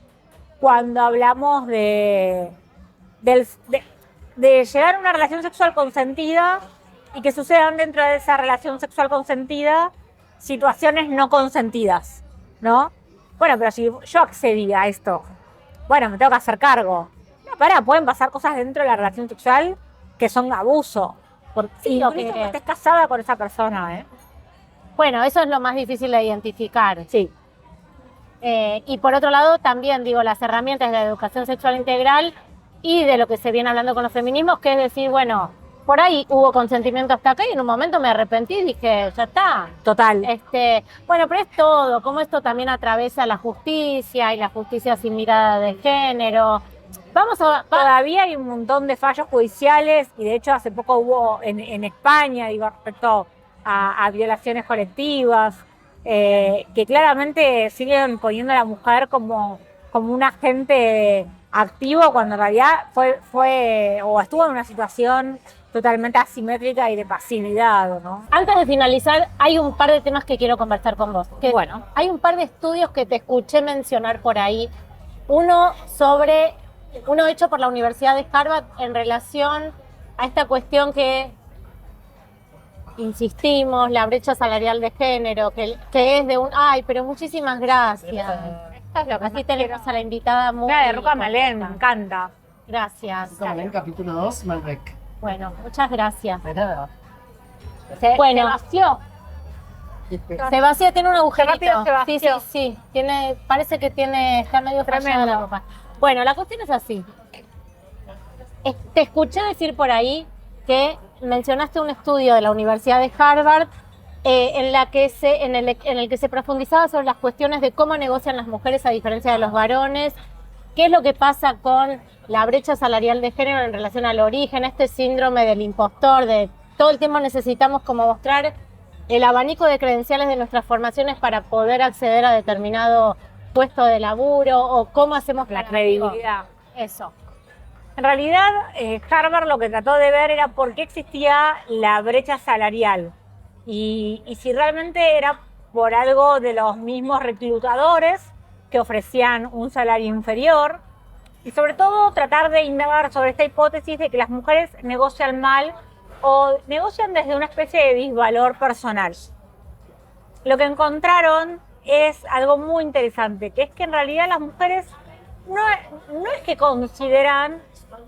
Speaker 1: cuando hablamos de llegar a una relación sexual consentida y que sucedan dentro de esa relación sexual consentida situaciones no consentidas, ¿no? Bueno, pero si yo accedí a esto, bueno, me tengo que hacer cargo. No, pueden pasar cosas dentro de la relación sexual que son abuso.
Speaker 3: Sí,
Speaker 1: incluso que estés casada con esa persona, ¿eh?
Speaker 3: Bueno, eso es lo más difícil de identificar.
Speaker 1: Sí.
Speaker 3: Y por otro lado, también digo, las herramientas de la educación sexual integral y de lo que se viene hablando con los feminismos, que es decir, bueno, por ahí hubo consentimiento hasta acá y en un momento me arrepentí y dije, ya está.
Speaker 1: Total.
Speaker 3: Bueno, pero es todo, como esto también atraviesa la justicia y la justicia sin mirada de género.
Speaker 1: Todavía hay un montón de fallos judiciales y de hecho hace poco hubo en España, digo, respecto a violaciones colectivas, que claramente siguen poniendo a la mujer como un agente activo cuando en realidad fue o estuvo en una situación totalmente asimétrica y de pasividad, ¿no?
Speaker 3: Antes de finalizar, hay un par de temas que quiero conversar con vos.
Speaker 1: Bueno.
Speaker 3: Hay un par de estudios que te escuché mencionar por ahí. Uno hecho por la Universidad de Harvard en relación a esta cuestión que insistimos, la brecha salarial de género, que es de Ay, pero muchísimas gracias. Así tenemos a la invitada muy...
Speaker 1: de Ruca Malén, me encanta.
Speaker 3: Gracias.
Speaker 5: Ruca Malén, capítulo 2, Malbec.
Speaker 3: Bueno, muchas gracias.
Speaker 5: De nada.
Speaker 1: Se vació.
Speaker 3: Sebastián tiene un agujerito.
Speaker 1: Rápido se vació.
Speaker 3: Sí. Parece que está medio fallada la ropa. Bueno, la cuestión es así. Te escuché decir por ahí que mencionaste un estudio de la Universidad de Harvard en el que se profundizaba sobre las cuestiones de cómo negocian las mujeres a diferencia de los varones, qué es lo que pasa con la brecha salarial de género en relación al origen, este síndrome del impostor, de todo el tiempo necesitamos como mostrar el abanico de credenciales de nuestras formaciones para poder acceder a determinado puesto de laburo o cómo hacemos
Speaker 1: la credibilidad.
Speaker 3: Eso.
Speaker 1: En realidad, Harvard lo que trató de ver era por qué existía la brecha salarial y si realmente era por algo de los mismos reclutadores que ofrecían un salario inferior y sobre todo tratar de indagar sobre esta hipótesis de que las mujeres negocian mal o negocian desde una especie de disvalor personal. Lo que encontraron es algo muy interesante, que es que en realidad las mujeres no es que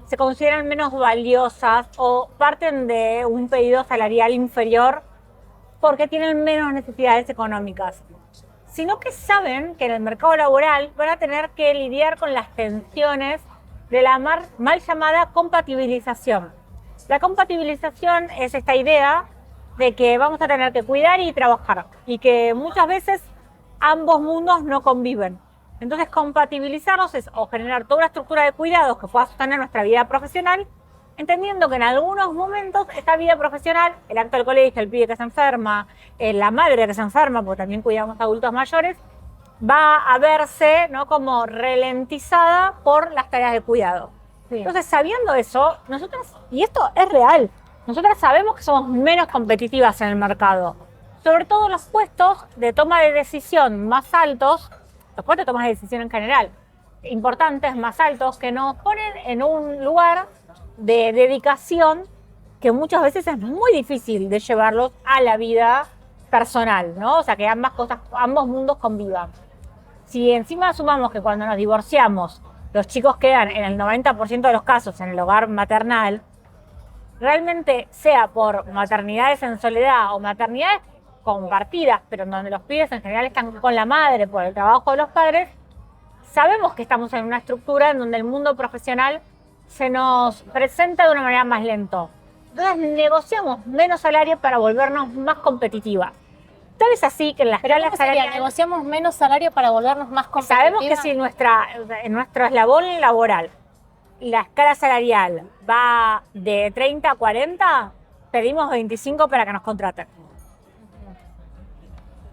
Speaker 1: se consideran menos valiosas o parten de un pedido salarial inferior porque tienen menos necesidades económicas, sino que saben que en el mercado laboral van a tener que lidiar con las tensiones de la mal llamada compatibilización. La compatibilización es esta idea de que vamos a tener que cuidar y trabajar y que muchas veces ambos mundos no conviven. Entonces compatibilizarlos es o generar toda una estructura de cuidados que pueda sostener nuestra vida profesional, entendiendo que en algunos momentos esta vida profesional, el acto del colegio, el pibe que se enferma, la madre que se enferma, porque también cuidamos a adultos mayores, va a verse, ¿no?, como ralentizada por las tareas de cuidado. Sí. Entonces, sabiendo eso, nosotras, y esto es real, nosotras sabemos que somos menos competitivas en el mercado. Sobre todo los puestos de toma de decisión más altos, los puestos de toma de decisión en general, importantes, más altos, que nos ponen en un lugar de dedicación que muchas veces es muy difícil de llevarlos a la vida personal, ¿no? O sea, que ambos mundos convivan. Si encima sumamos que cuando nos divorciamos, los chicos quedan en el 90% de los casos en el hogar maternal, realmente sea por maternidades en soledad o maternidades compartidas, pero en donde los pibes en general están con la madre por el trabajo de los padres, sabemos que estamos en una estructura en donde el mundo profesional se nos presenta de una manera más lento. Entonces negociamos menos salario para volvernos más competitivas. Tal es así que en la
Speaker 3: Pero
Speaker 1: escala
Speaker 3: ¿cómo sería?
Speaker 1: salarial
Speaker 3: ¿Negociamos menos salario para volvernos más competitivas?
Speaker 1: sabemos que si en nuestro eslabón laboral la escala salarial va de 30 a 40, pedimos 25 para que nos contraten.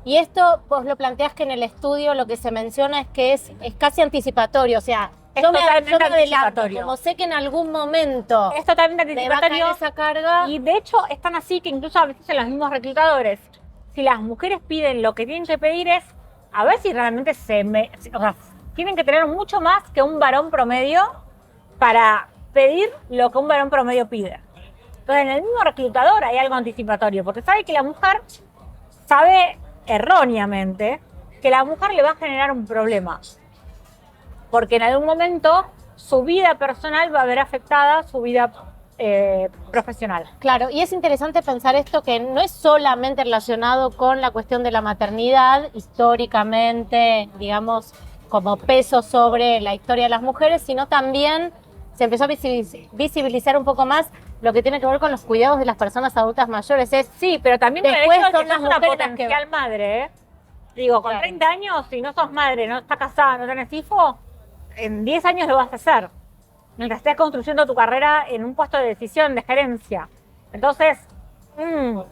Speaker 3: Y esto vos lo planteás que en el estudio lo que se menciona es que es casi anticipatorio, o sea,
Speaker 1: Es
Speaker 3: yo me
Speaker 1: totalmente
Speaker 3: adelanto,
Speaker 1: anticipatorio.
Speaker 3: como sé que en algún momento
Speaker 1: Es totalmente
Speaker 3: me va a caer
Speaker 1: anticipatorio
Speaker 3: esa carga.
Speaker 1: y de hecho es tan así que incluso a veces en los mismos reclutadores, si las mujeres piden lo que tienen que pedir es a ver si realmente o sea, tienen que tener mucho más que un varón promedio para pedir lo que un varón promedio pide. Entonces en el mismo reclutador hay algo anticipatorio, porque sabe que la mujer sabe erróneamente que la mujer le va a generar un problema. Porque en algún momento su vida personal va a ver afectada su vida profesional.
Speaker 3: Claro, y es interesante pensar esto que no es solamente relacionado con la cuestión de la maternidad, históricamente, digamos, como peso sobre la historia de las mujeres, sino también se empezó a visibilizar un poco más lo que tiene que ver con los cuidados de las personas adultas mayores.
Speaker 1: Sí, pero también con el
Speaker 3: Después
Speaker 1: hecho de
Speaker 3: son
Speaker 1: que
Speaker 3: las
Speaker 1: sos una
Speaker 3: mujeres las que-
Speaker 1: potencial madre, ¿eh? Digo, con
Speaker 3: Claro.
Speaker 1: 30 años, si no sos madre, no estás casada, no tenés hijo, en 10 años lo vas a hacer. Mientras estés construyendo tu carrera en un puesto de decisión, de gerencia. Entonces,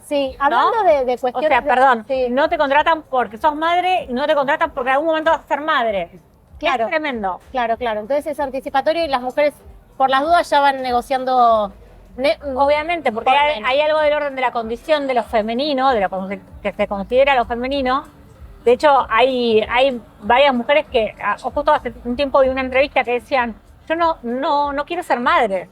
Speaker 3: Sí, hablando de
Speaker 1: o
Speaker 3: cuestiones...
Speaker 1: sea, perdón,
Speaker 3: Sí,
Speaker 1: no te contratan porque sos madre, no te contratan porque en algún momento vas a ser madre.
Speaker 3: Claro.
Speaker 1: Es tremendo.
Speaker 3: claro. Entonces es anticipatorio y las mujeres, por las dudas, ya van negociando...
Speaker 1: Obviamente, porque
Speaker 3: Por
Speaker 1: hay,
Speaker 3: menos.
Speaker 1: hay algo del orden de la condición de lo femenino, de lo que se considera lo femenino. De hecho, hay varias mujeres que, justo hace un tiempo vi una entrevista que decían, yo no quiero ser madre.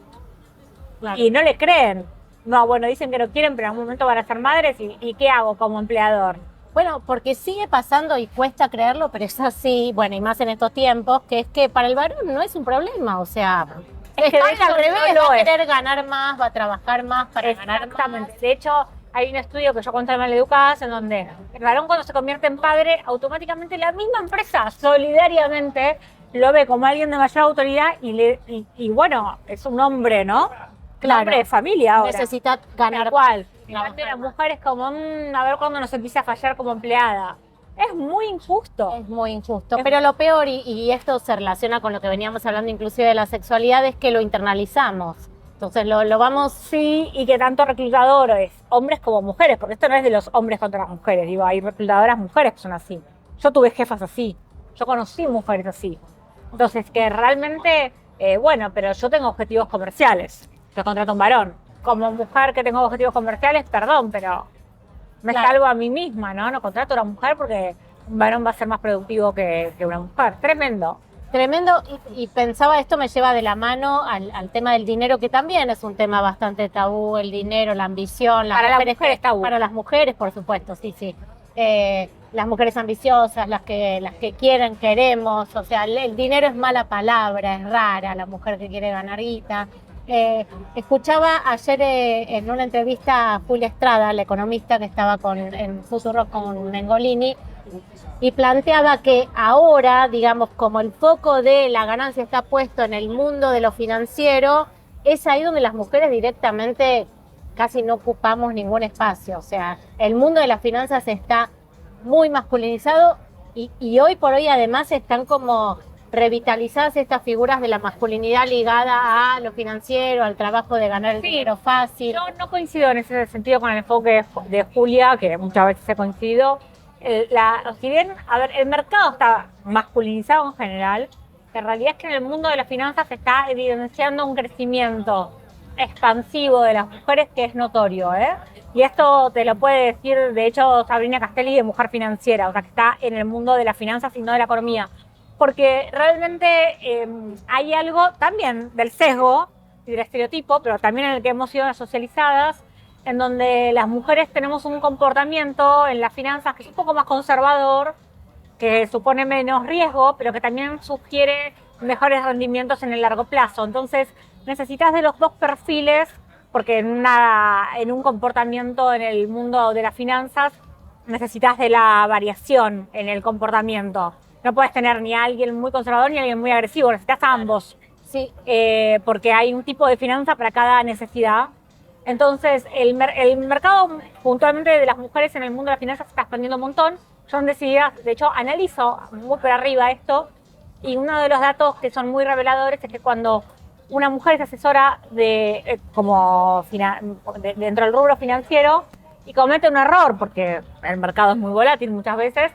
Speaker 3: Claro.
Speaker 1: Y no le creen. No, bueno, dicen que no quieren, pero en algún momento van a ser madres. ¿Y qué hago como empleador?
Speaker 3: Bueno, porque sigue pasando y cuesta creerlo, pero es así, bueno, y más en estos tiempos, que es que para el varón no es un problema, o sea,
Speaker 1: Es que de
Speaker 3: está al
Speaker 1: hecho
Speaker 3: revés,
Speaker 1: no lo
Speaker 3: va a
Speaker 1: es.
Speaker 3: querer ganar más, va a trabajar más para ganar más.
Speaker 1: Exactamente. De hecho, hay un estudio que yo cuento en Maleducadas en donde el varón cuando se convierte en padre, automáticamente la misma empresa solidariamente lo ve como alguien de mayor autoridad y bueno, es un hombre, ¿no?
Speaker 3: Claro.
Speaker 1: Un hombre de familia ahora.
Speaker 3: Necesita ganar
Speaker 1: Tal cual. En
Speaker 3: trabajar
Speaker 1: cambio, la
Speaker 3: más.
Speaker 1: mujer es como, a ver cuándo nos empieza a fallar como empleada. Es muy injusto.
Speaker 3: Es muy injusto, pero lo peor, y esto se relaciona con lo que veníamos hablando inclusive de la sexualidad, es que lo internalizamos. Entonces lo vamos...
Speaker 1: Sí, y que tanto reclutadores, hombres como mujeres, porque esto no es de los hombres contra las mujeres, digo, hay reclutadoras mujeres que son así. Yo tuve jefas así, yo conocí mujeres así. Entonces, que realmente, bueno, pero yo tengo objetivos comerciales, yo contrato a un varón. Como mujer que tengo objetivos comerciales, perdón, pero me
Speaker 3: Claro.
Speaker 1: salvo a mí misma, ¿no? No contrato a una mujer porque un varón va a ser más productivo que una mujer. Tremendo.
Speaker 3: Tremendo, y pensaba, esto me lleva de la mano al tema del dinero, que también es un tema bastante tabú, el dinero, la ambición.
Speaker 1: Para las mujeres tabú.
Speaker 3: Para las mujeres, por supuesto, sí. Las mujeres ambiciosas, las que quieren, queremos, o sea, el dinero es mala palabra, es rara, la mujer que quiere ganar guita. Escuchaba ayer en una entrevista a Julia Estrada, la economista que estaba en Futuro con Mengolini, y planteaba que ahora, digamos, como el foco de la ganancia está puesto en el mundo de lo financiero, es ahí donde las mujeres directamente casi no ocupamos ningún espacio. O sea, el mundo de las finanzas está muy masculinizado y hoy por hoy además están como revitalizadas estas figuras de la masculinidad ligada a lo financiero, al trabajo de ganar el dinero fácil.
Speaker 1: Yo no coincido en ese sentido con el enfoque de Julia, que muchas veces he coincidido. Si bien, a ver, el mercado está masculinizado en general, en realidad es que en el mundo de las finanzas se está evidenciando un crecimiento expansivo de las mujeres que es notorio, ¿eh? Y esto te lo puede decir, de hecho, Sabrina Castelli de Mujer Financiera, o sea, que está en el mundo de las finanzas y no de la economía. Porque realmente hay algo también del sesgo y del estereotipo, pero también en el que hemos sido socializadas, en donde las mujeres tenemos un comportamiento en las finanzas que es un poco más conservador, que supone menos riesgo, pero que también sugiere mejores rendimientos en el largo plazo. Entonces, necesitas de los dos perfiles, porque en un comportamiento en el mundo de las finanzas, necesitas de la variación en el comportamiento. No puedes tener ni a alguien muy conservador ni a alguien muy agresivo, necesitas a ambos.
Speaker 3: Sí,
Speaker 1: Porque hay un tipo de finanza para cada necesidad.
Speaker 2: Entonces, el mercado puntualmente de las mujeres en el mundo de las finanzas se está expandiendo un montón. Son decididas, de hecho, analizo muy por arriba esto, y uno de los datos que son muy reveladores es que cuando una mujer es asesora dentro del rubro financiero y comete un error, porque el mercado es muy volátil muchas veces,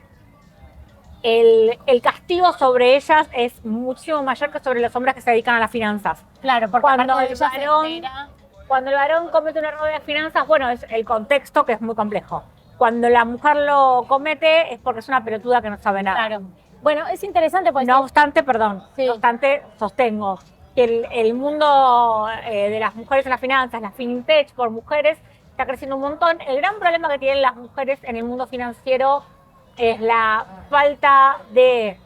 Speaker 2: el castigo sobre ellas es muchísimo mayor que sobre los hombres que se dedican a las finanzas.
Speaker 3: Claro, porque
Speaker 2: Cuando
Speaker 3: aparte
Speaker 2: el
Speaker 3: ella se
Speaker 2: varón-
Speaker 3: entera.
Speaker 2: Cuando el varón comete un error de las finanzas, bueno, es el contexto que es muy complejo. Cuando la mujer lo comete es porque es una pelotuda que no sabe nada.
Speaker 3: Claro. Bueno, es interesante porque
Speaker 2: No obstante,
Speaker 3: Sí.
Speaker 2: no obstante, sostengo que el mundo de las mujeres en las finanzas, la fintech por mujeres, está creciendo un montón. El gran problema que tienen las mujeres en el mundo financiero es la falta de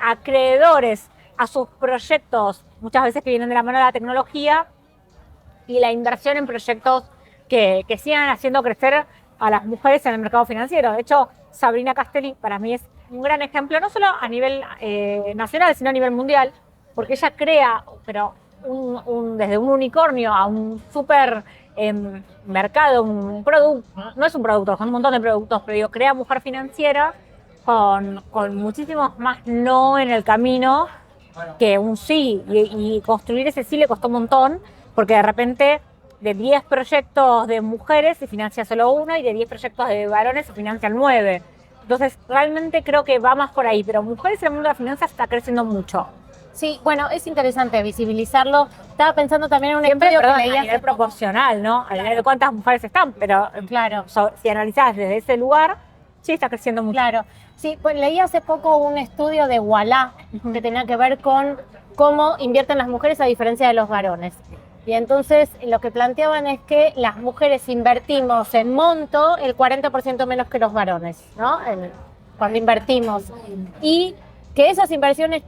Speaker 2: acreedores a sus proyectos, muchas veces que vienen de la mano de la tecnología, y la inversión en proyectos que sigan haciendo crecer a las mujeres en el mercado financiero. De hecho, Sabrina Castelli para mí es un gran ejemplo, no solo a nivel nacional, sino a nivel mundial, porque ella crea, pero desde un unicornio a un super mercado, un producto, no es un producto, son un montón de productos, pero digo, crea Mujer Financiera con muchísimos más no en el camino que un sí, y construir ese sí le costó un montón, porque de repente de 10 proyectos de mujeres se financia solo uno y de 10 proyectos de varones se financian 9. Entonces, realmente creo que va más por ahí, pero mujeres en el mundo de las finanzas está creciendo mucho.
Speaker 3: sí, bueno, es interesante visibilizarlo. Estaba pensando también en un
Speaker 2: Siempre,
Speaker 3: estudio
Speaker 2: perdón,
Speaker 3: que
Speaker 2: a
Speaker 3: leí
Speaker 2: nivel
Speaker 3: hace poco.
Speaker 2: proporcional, ¿no? A nivel de cuántas mujeres están, pero
Speaker 3: Claro.
Speaker 2: si analizás desde ese lugar, sí está creciendo mucho.
Speaker 3: Claro, sí, pues leí hace poco un estudio de Walla que tenía que ver con cómo invierten las mujeres a diferencia de los varones. Y entonces lo que planteaban es que las mujeres invertimos en monto el 40% menos que los varones, ¿no? Cuando invertimos. Y que esas inversiones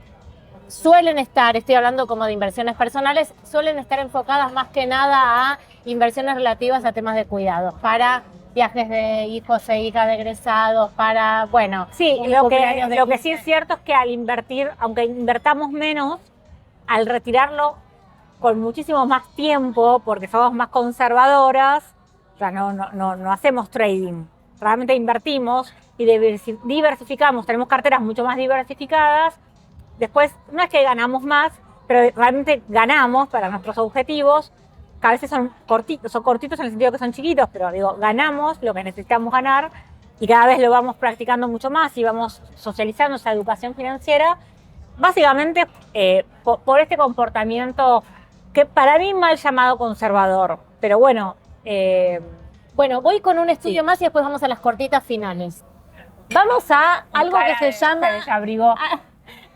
Speaker 3: suelen estar, estoy hablando como de inversiones personales, suelen estar enfocadas más que nada a inversiones relativas a temas de cuidado, para viajes de hijos e hijas de egresados, para, bueno,
Speaker 2: Sí,
Speaker 3: un
Speaker 2: lo
Speaker 3: cumpleaños de
Speaker 2: que
Speaker 3: 15.
Speaker 2: sí es cierto es que al invertir, aunque invertamos menos, al retirarlo con muchísimo más tiempo, porque somos más conservadoras, o sea, no hacemos trading, realmente invertimos y diversificamos, tenemos carteras mucho más diversificadas. Después, no es que ganamos más, pero realmente ganamos para nuestros objetivos, que a veces son cortitos en el sentido que son chiquitos, pero digo, ganamos lo que necesitamos ganar y cada vez lo vamos practicando mucho más y vamos socializando esa educación financiera, básicamente por este comportamiento que para mí mal llamado conservador, pero bueno.
Speaker 3: Bueno, voy con un estudio más y después vamos a las cortitas finales. Vamos a algo que se llama...
Speaker 2: abrigó.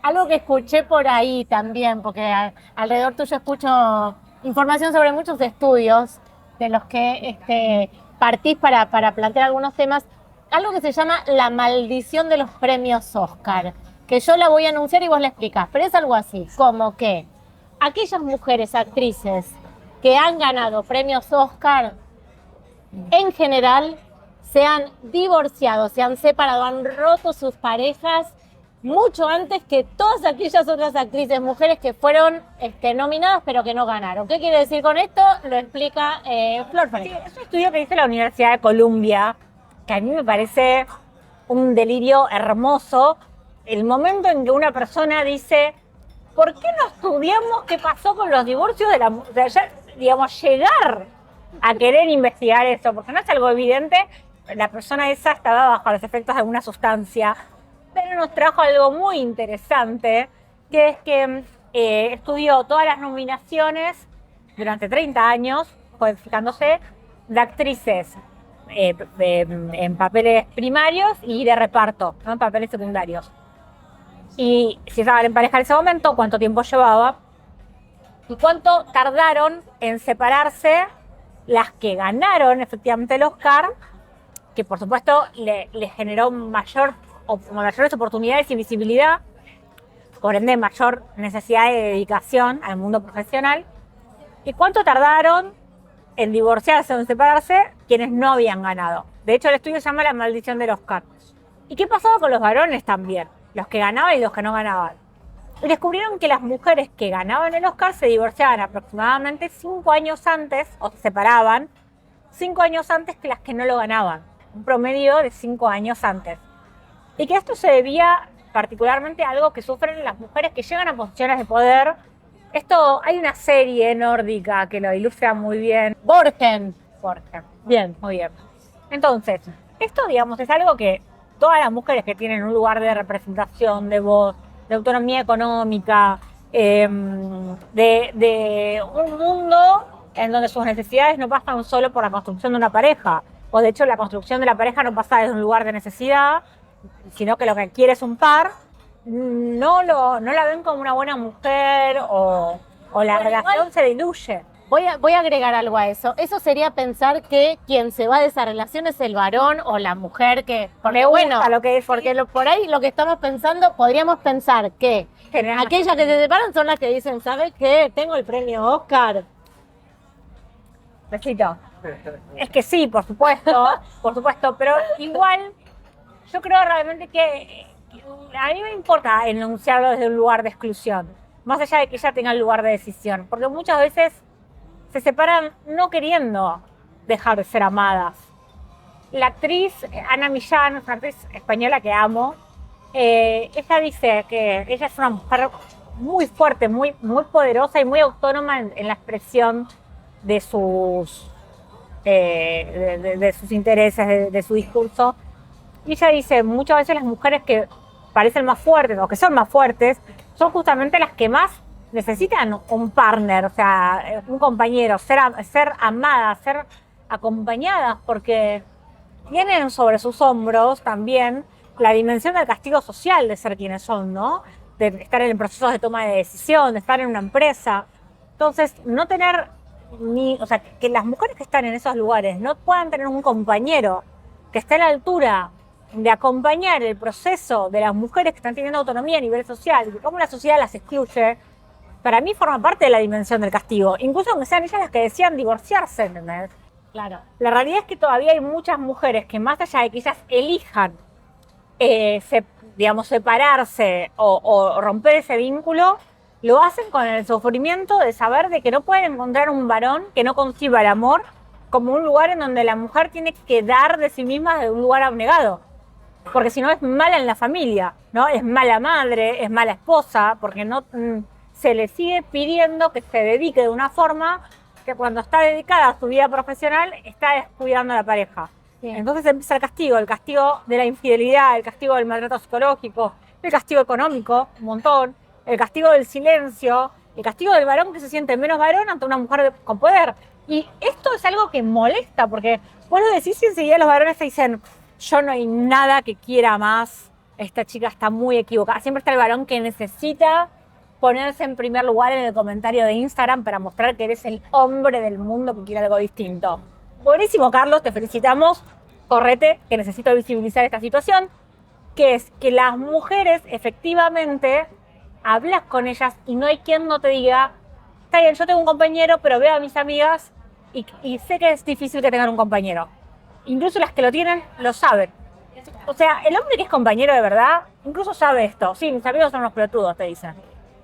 Speaker 3: Algo que escuché por ahí también, porque alrededor tuyo escucho información sobre muchos estudios de los que partís para plantear algunos temas. Algo que se llama la maldición de los premios Oscar, que yo la voy a anunciar y vos la explicás, pero es algo así, como que aquellas mujeres actrices que han ganado premios Oscar, en general, se han divorciado, se han separado, han roto sus parejas mucho antes que todas aquellas otras actrices, mujeres que fueron nominadas pero que no ganaron. ¿Qué quiere decir con esto? Lo explica Flor Ferrer.
Speaker 2: Sí, es un estudio que hizo la Universidad de Columbia, que a mí me parece un delirio hermoso. El momento en que una persona dice, ¿por qué no estudiamos qué pasó con los divorcios de la mujer? O sea, ya, digamos, llegar a querer investigar eso, porque no es algo evidente. La persona esa estaba bajo los efectos de alguna sustancia, pero nos trajo algo muy interesante, que es que estudió todas las nominaciones durante 30 años, fijándose, de actrices en papeles primarios y de reparto, ¿no? En papeles secundarios. Y si estaban en pareja en ese momento, cuánto tiempo llevaba y cuánto tardaron en separarse las que ganaron efectivamente el Oscar, que por supuesto le generó mayores oportunidades y visibilidad, por ende mayor necesidad de dedicación al mundo profesional, y cuánto tardaron en divorciarse o en separarse quienes no habían ganado. De hecho, el estudio se llama La maldición del Oscar. ¿Y qué pasaba con los varones también? Los que ganaban y los que no ganaban. Y descubrieron que las mujeres que ganaban el Oscar se divorciaban aproximadamente 5 años antes, o se separaban 5 años antes que las que no lo ganaban. Un promedio de 5 años antes. Y que esto se debía particularmente a algo que sufren las mujeres que llegan a posiciones de poder. Esto, hay una serie nórdica que lo ilustra muy bien.
Speaker 3: Borgen.
Speaker 2: Borgen.
Speaker 3: Bien.
Speaker 2: Muy bien. Entonces, esto, digamos, es algo que todas las mujeres que tienen un lugar de representación, de voz, de autonomía económica, de un mundo en donde sus necesidades no pasan solo por la construcción de una pareja, o de hecho la construcción de la pareja no pasa desde un lugar de necesidad, sino que lo que quiere es un par, no la ven como una buena mujer o la relación se diluye.
Speaker 3: Voy a agregar algo a eso. Eso sería pensar que quien se va de esa relación es el varón o la mujer que... Porque,
Speaker 2: Me gusta
Speaker 3: bueno,
Speaker 2: lo que decís.
Speaker 3: porque por ahí lo que estamos pensando, podríamos pensar que aquellas que se separan son las que dicen, ¿sabes qué? Tengo el premio Oscar.
Speaker 2: Besito. Es que sí, por supuesto, pero igual yo creo realmente que a mí me importa enunciarlo desde un lugar de exclusión, más allá de que ella tenga el lugar de decisión, porque muchas veces se separan no queriendo dejar de ser amadas. La actriz Ana Millán, es una actriz española que amo, ella dice que ella es una mujer muy fuerte, muy poderosa y muy autónoma en la expresión de sus intereses, de su discurso. Y ella dice, muchas veces las mujeres que parecen más fuertes o que son más fuertes son justamente las que más necesitan un partner, o sea, un compañero, ser amadas, ser acompañadas, porque tienen sobre sus hombros también la dimensión del castigo social de ser quienes son, ¿no? De estar en procesos de toma de decisión, de estar en una empresa. Entonces, no tener o sea, que las mujeres que están en esos lugares no puedan tener un compañero que esté a la altura de acompañar el proceso de las mujeres que están teniendo autonomía a nivel social y cómo la sociedad las excluye, para mí forma parte de la dimensión del castigo, incluso aunque sean ellas las que decían divorciarse, ¿entendés?
Speaker 3: Claro.
Speaker 2: La realidad es que todavía hay muchas mujeres que más allá de que ellas elijan separarse o romper ese vínculo, lo hacen con el sufrimiento de saber de que no pueden encontrar un varón que no conciba el amor como un lugar en donde la mujer tiene que dar de sí misma de un lugar abnegado. Porque si no es mala en la familia, ¿no? Es mala madre, es mala esposa, porque no se le sigue pidiendo que se dedique de una forma que cuando está dedicada a su vida profesional está descuidando a la pareja. Sí. Entonces empieza el castigo de la infidelidad, el castigo del maltrato psicológico, el castigo económico, un montón, el castigo del silencio, el castigo del varón que se siente menos varón ante una mujer con poder. Y esto es algo que molesta, porque vos lo decís y enseguida los varones te dicen, yo no hay nada que quiera más, esta chica está muy equivocada. Siempre está el varón que necesita ponerse en primer lugar en el comentario de Instagram para mostrar que eres el hombre del mundo que quiere algo distinto. Buenísimo, Carlos, te felicitamos. Correte, que necesito visibilizar esta situación, que es que las mujeres efectivamente hablas con ellas y no hay quien no te diga, está bien, yo tengo un compañero, pero veo a mis amigas y sé que es difícil que tengan un compañero. Incluso las que lo tienen, lo saben. O sea, el hombre que es compañero de verdad, incluso sabe esto. Sí, mis amigos son unos pelotudos, te dicen.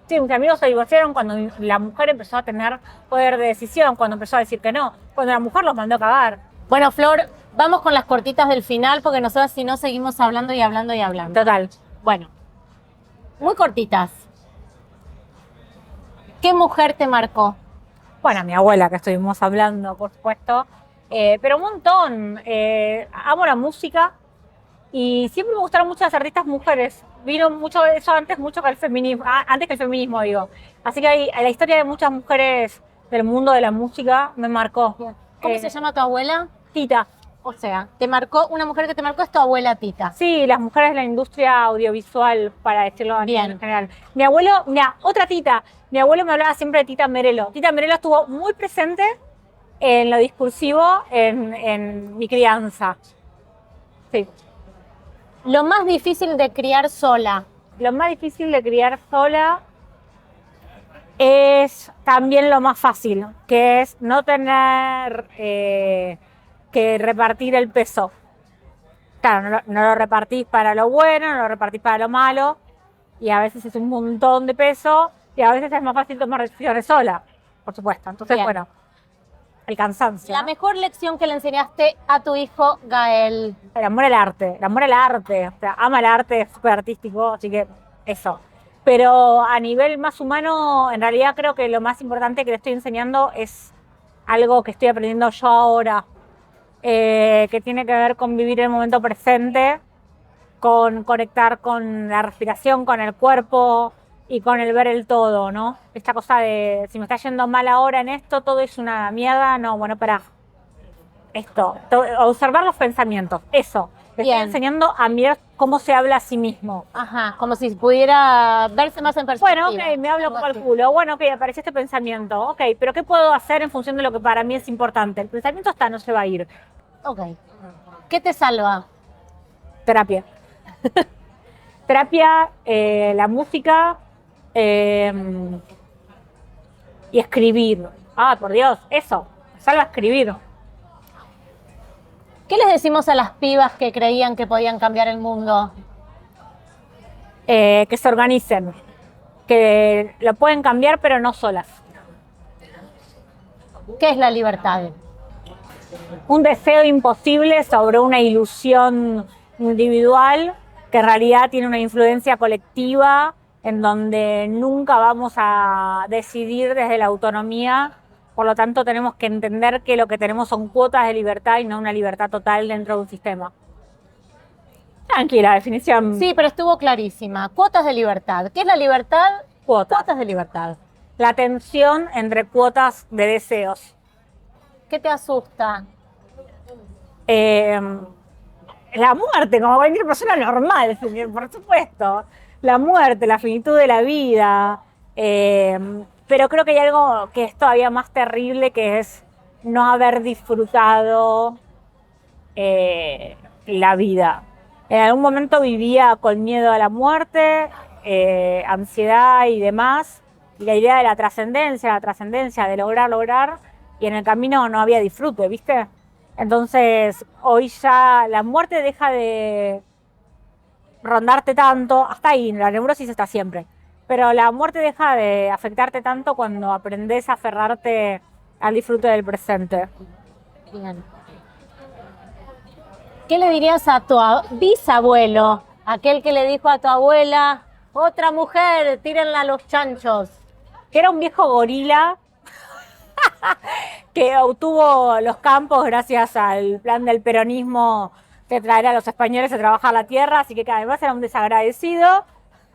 Speaker 2: Sí, mis amigos se divorciaron cuando la mujer empezó a tener poder de decisión, cuando empezó a decir que no, cuando la mujer los mandó a cagar.
Speaker 3: Bueno, Flor, vamos con las cortitas del final, porque nosotros si no seguimos hablando y hablando y hablando.
Speaker 2: Total.
Speaker 3: Bueno, muy cortitas. ¿Qué mujer te marcó?
Speaker 2: Bueno, mi abuela, que estuvimos hablando, por supuesto, pero un montón. Amo la música y siempre me gustaron mucho las artistas mujeres. Vino mucho de eso antes que el feminismo, antes que el feminismo, digo. Así que la historia de muchas mujeres del mundo de la música me marcó.
Speaker 3: ¿Cómo se llama tu abuela?
Speaker 2: Tita.
Speaker 3: O sea, una mujer que te marcó es tu abuela Tita.
Speaker 2: Sí, las mujeres de la industria audiovisual, para decirlo en general. Mi abuelo, otra Tita. Mi abuelo me hablaba siempre de Tita Merelo. Tita Merelo estuvo muy presente en lo discursivo en mi crianza. Sí.
Speaker 3: Lo más difícil de criar sola.
Speaker 2: Lo más difícil de criar sola es también lo más fácil, que es no tener que repartir el peso. Claro, no lo repartís para lo bueno, no lo repartís para lo malo. y a veces es un montón de peso y a veces es más fácil tomar decisiones sola, por supuesto. Entonces,
Speaker 3: Bien.
Speaker 2: bueno, el cansancio.
Speaker 3: La
Speaker 2: ¿no?
Speaker 3: mejor lección que le enseñaste a tu hijo Gael.
Speaker 2: El amor al arte, el amor al arte, o sea, ama el arte, es súper artístico, así que eso. Pero a nivel más humano, en realidad creo que lo más importante que le estoy enseñando es algo que estoy aprendiendo yo ahora, que tiene que ver con vivir el momento presente, con conectar con la respiración, con el cuerpo y con el ver el todo, ¿no? Esta cosa de, si me está yendo mal ahora en esto, todo es una mierda, no, bueno, pará. Esto, observar los pensamientos, eso. Le estoy
Speaker 3: Bien.
Speaker 2: enseñando a mirar cómo se habla a sí mismo.
Speaker 3: Ajá, como si pudiera verse más en perspectiva.
Speaker 2: Bueno, ok, me hablo
Speaker 3: Algo
Speaker 2: como el
Speaker 3: así.
Speaker 2: culo. Bueno, ok, apareció este pensamiento. Ok, pero ¿qué puedo hacer en función de lo que para mí es importante? El pensamiento está, no se va a ir.
Speaker 3: Ok. ¿Qué te salva?
Speaker 2: Terapia. Terapia, la música y escribir. Ah, por Dios, eso. Me salva escribir.
Speaker 3: ¿Qué les decimos a las pibas que creían que podían cambiar el mundo?
Speaker 2: Que se organicen. Que lo pueden cambiar, pero no solas.
Speaker 3: ¿Qué es la libertad?
Speaker 2: Un deseo imposible sobre una ilusión individual que en realidad tiene una influencia colectiva en donde nunca vamos a decidir desde la autonomía. Por lo tanto, tenemos que entender que lo que tenemos son cuotas de libertad y no una libertad total dentro de un sistema. Tranquila, definición.
Speaker 3: Sí, pero estuvo clarísima. Cuotas de libertad. ¿Qué es la libertad?
Speaker 2: Cuotas.
Speaker 3: Cuotas de libertad.
Speaker 2: La tensión entre cuotas de deseos.
Speaker 3: ¿Qué te asusta?
Speaker 2: La muerte, como cualquier persona normal, por supuesto. La muerte, la finitud de la vida. Pero creo que hay algo que es todavía más terrible, que es no haber disfrutado la vida. En algún momento vivía con miedo a la muerte, ansiedad y demás, y la idea de la trascendencia, de lograr, y en el camino no había disfrute, ¿viste? Entonces, hoy ya la muerte deja de rondarte tanto, hasta ahí, la neurosis está siempre, pero la muerte deja de afectarte tanto cuando aprendes a aferrarte al disfrute del presente.
Speaker 3: Bien. ¿Qué le dirías a tu bisabuelo? Aquel que le dijo a tu abuela, otra mujer, tírenla a los chanchos.
Speaker 2: Que era un viejo gorila que obtuvo los campos gracias al plan del peronismo de traer a los españoles a trabajar la tierra, así que además era un desagradecido.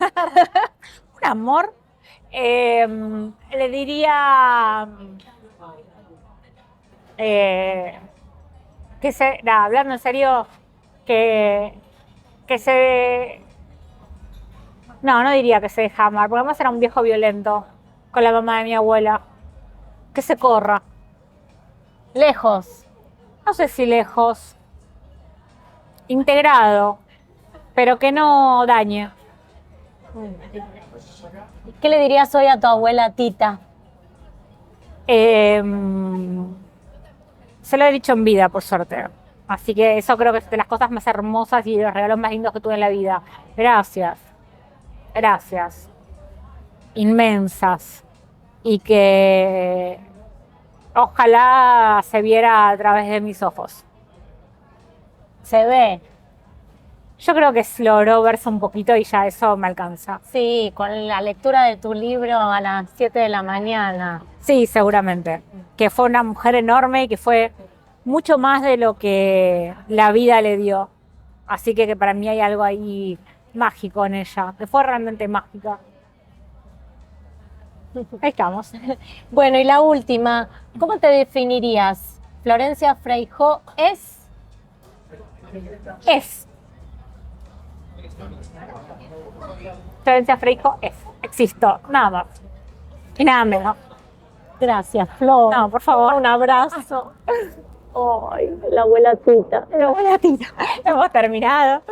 Speaker 2: Un amor. Le diría hablando en serio, que se... No diría que se deja amar, porque además era un viejo violento con la mamá de mi abuela. Que se corra.
Speaker 3: Lejos.
Speaker 2: No sé si lejos. Integrado, pero que no dañe.
Speaker 3: ¿Qué le dirías hoy a tu abuela Tita?
Speaker 2: Se lo he dicho en vida, por suerte. Así que eso creo que es de las cosas más hermosas y de los regalos más lindos que tuve en la vida. Gracias. Gracias. Inmensas. Y que ojalá se viera a través de mis ojos.
Speaker 3: Se ve.
Speaker 2: Yo creo que logró verse un poquito y ya eso me alcanza.
Speaker 3: Sí, con la lectura de tu libro a las 7 de la mañana.
Speaker 2: Sí, seguramente. Que fue una mujer enorme y que fue mucho más de lo que la vida le dio. Así que para mí hay algo ahí mágico en ella, que fue realmente mágica. Ahí estamos.
Speaker 3: Bueno, y la última, ¿cómo te definirías? Florencia Freijó es...
Speaker 2: Florencia Freijó existo, nada más. Y nada menos.
Speaker 3: Gracias, Flor.
Speaker 2: No, por favor.
Speaker 3: Un abrazo. Ay, la abuela Tita.
Speaker 2: La abuela Tita. Hemos terminado.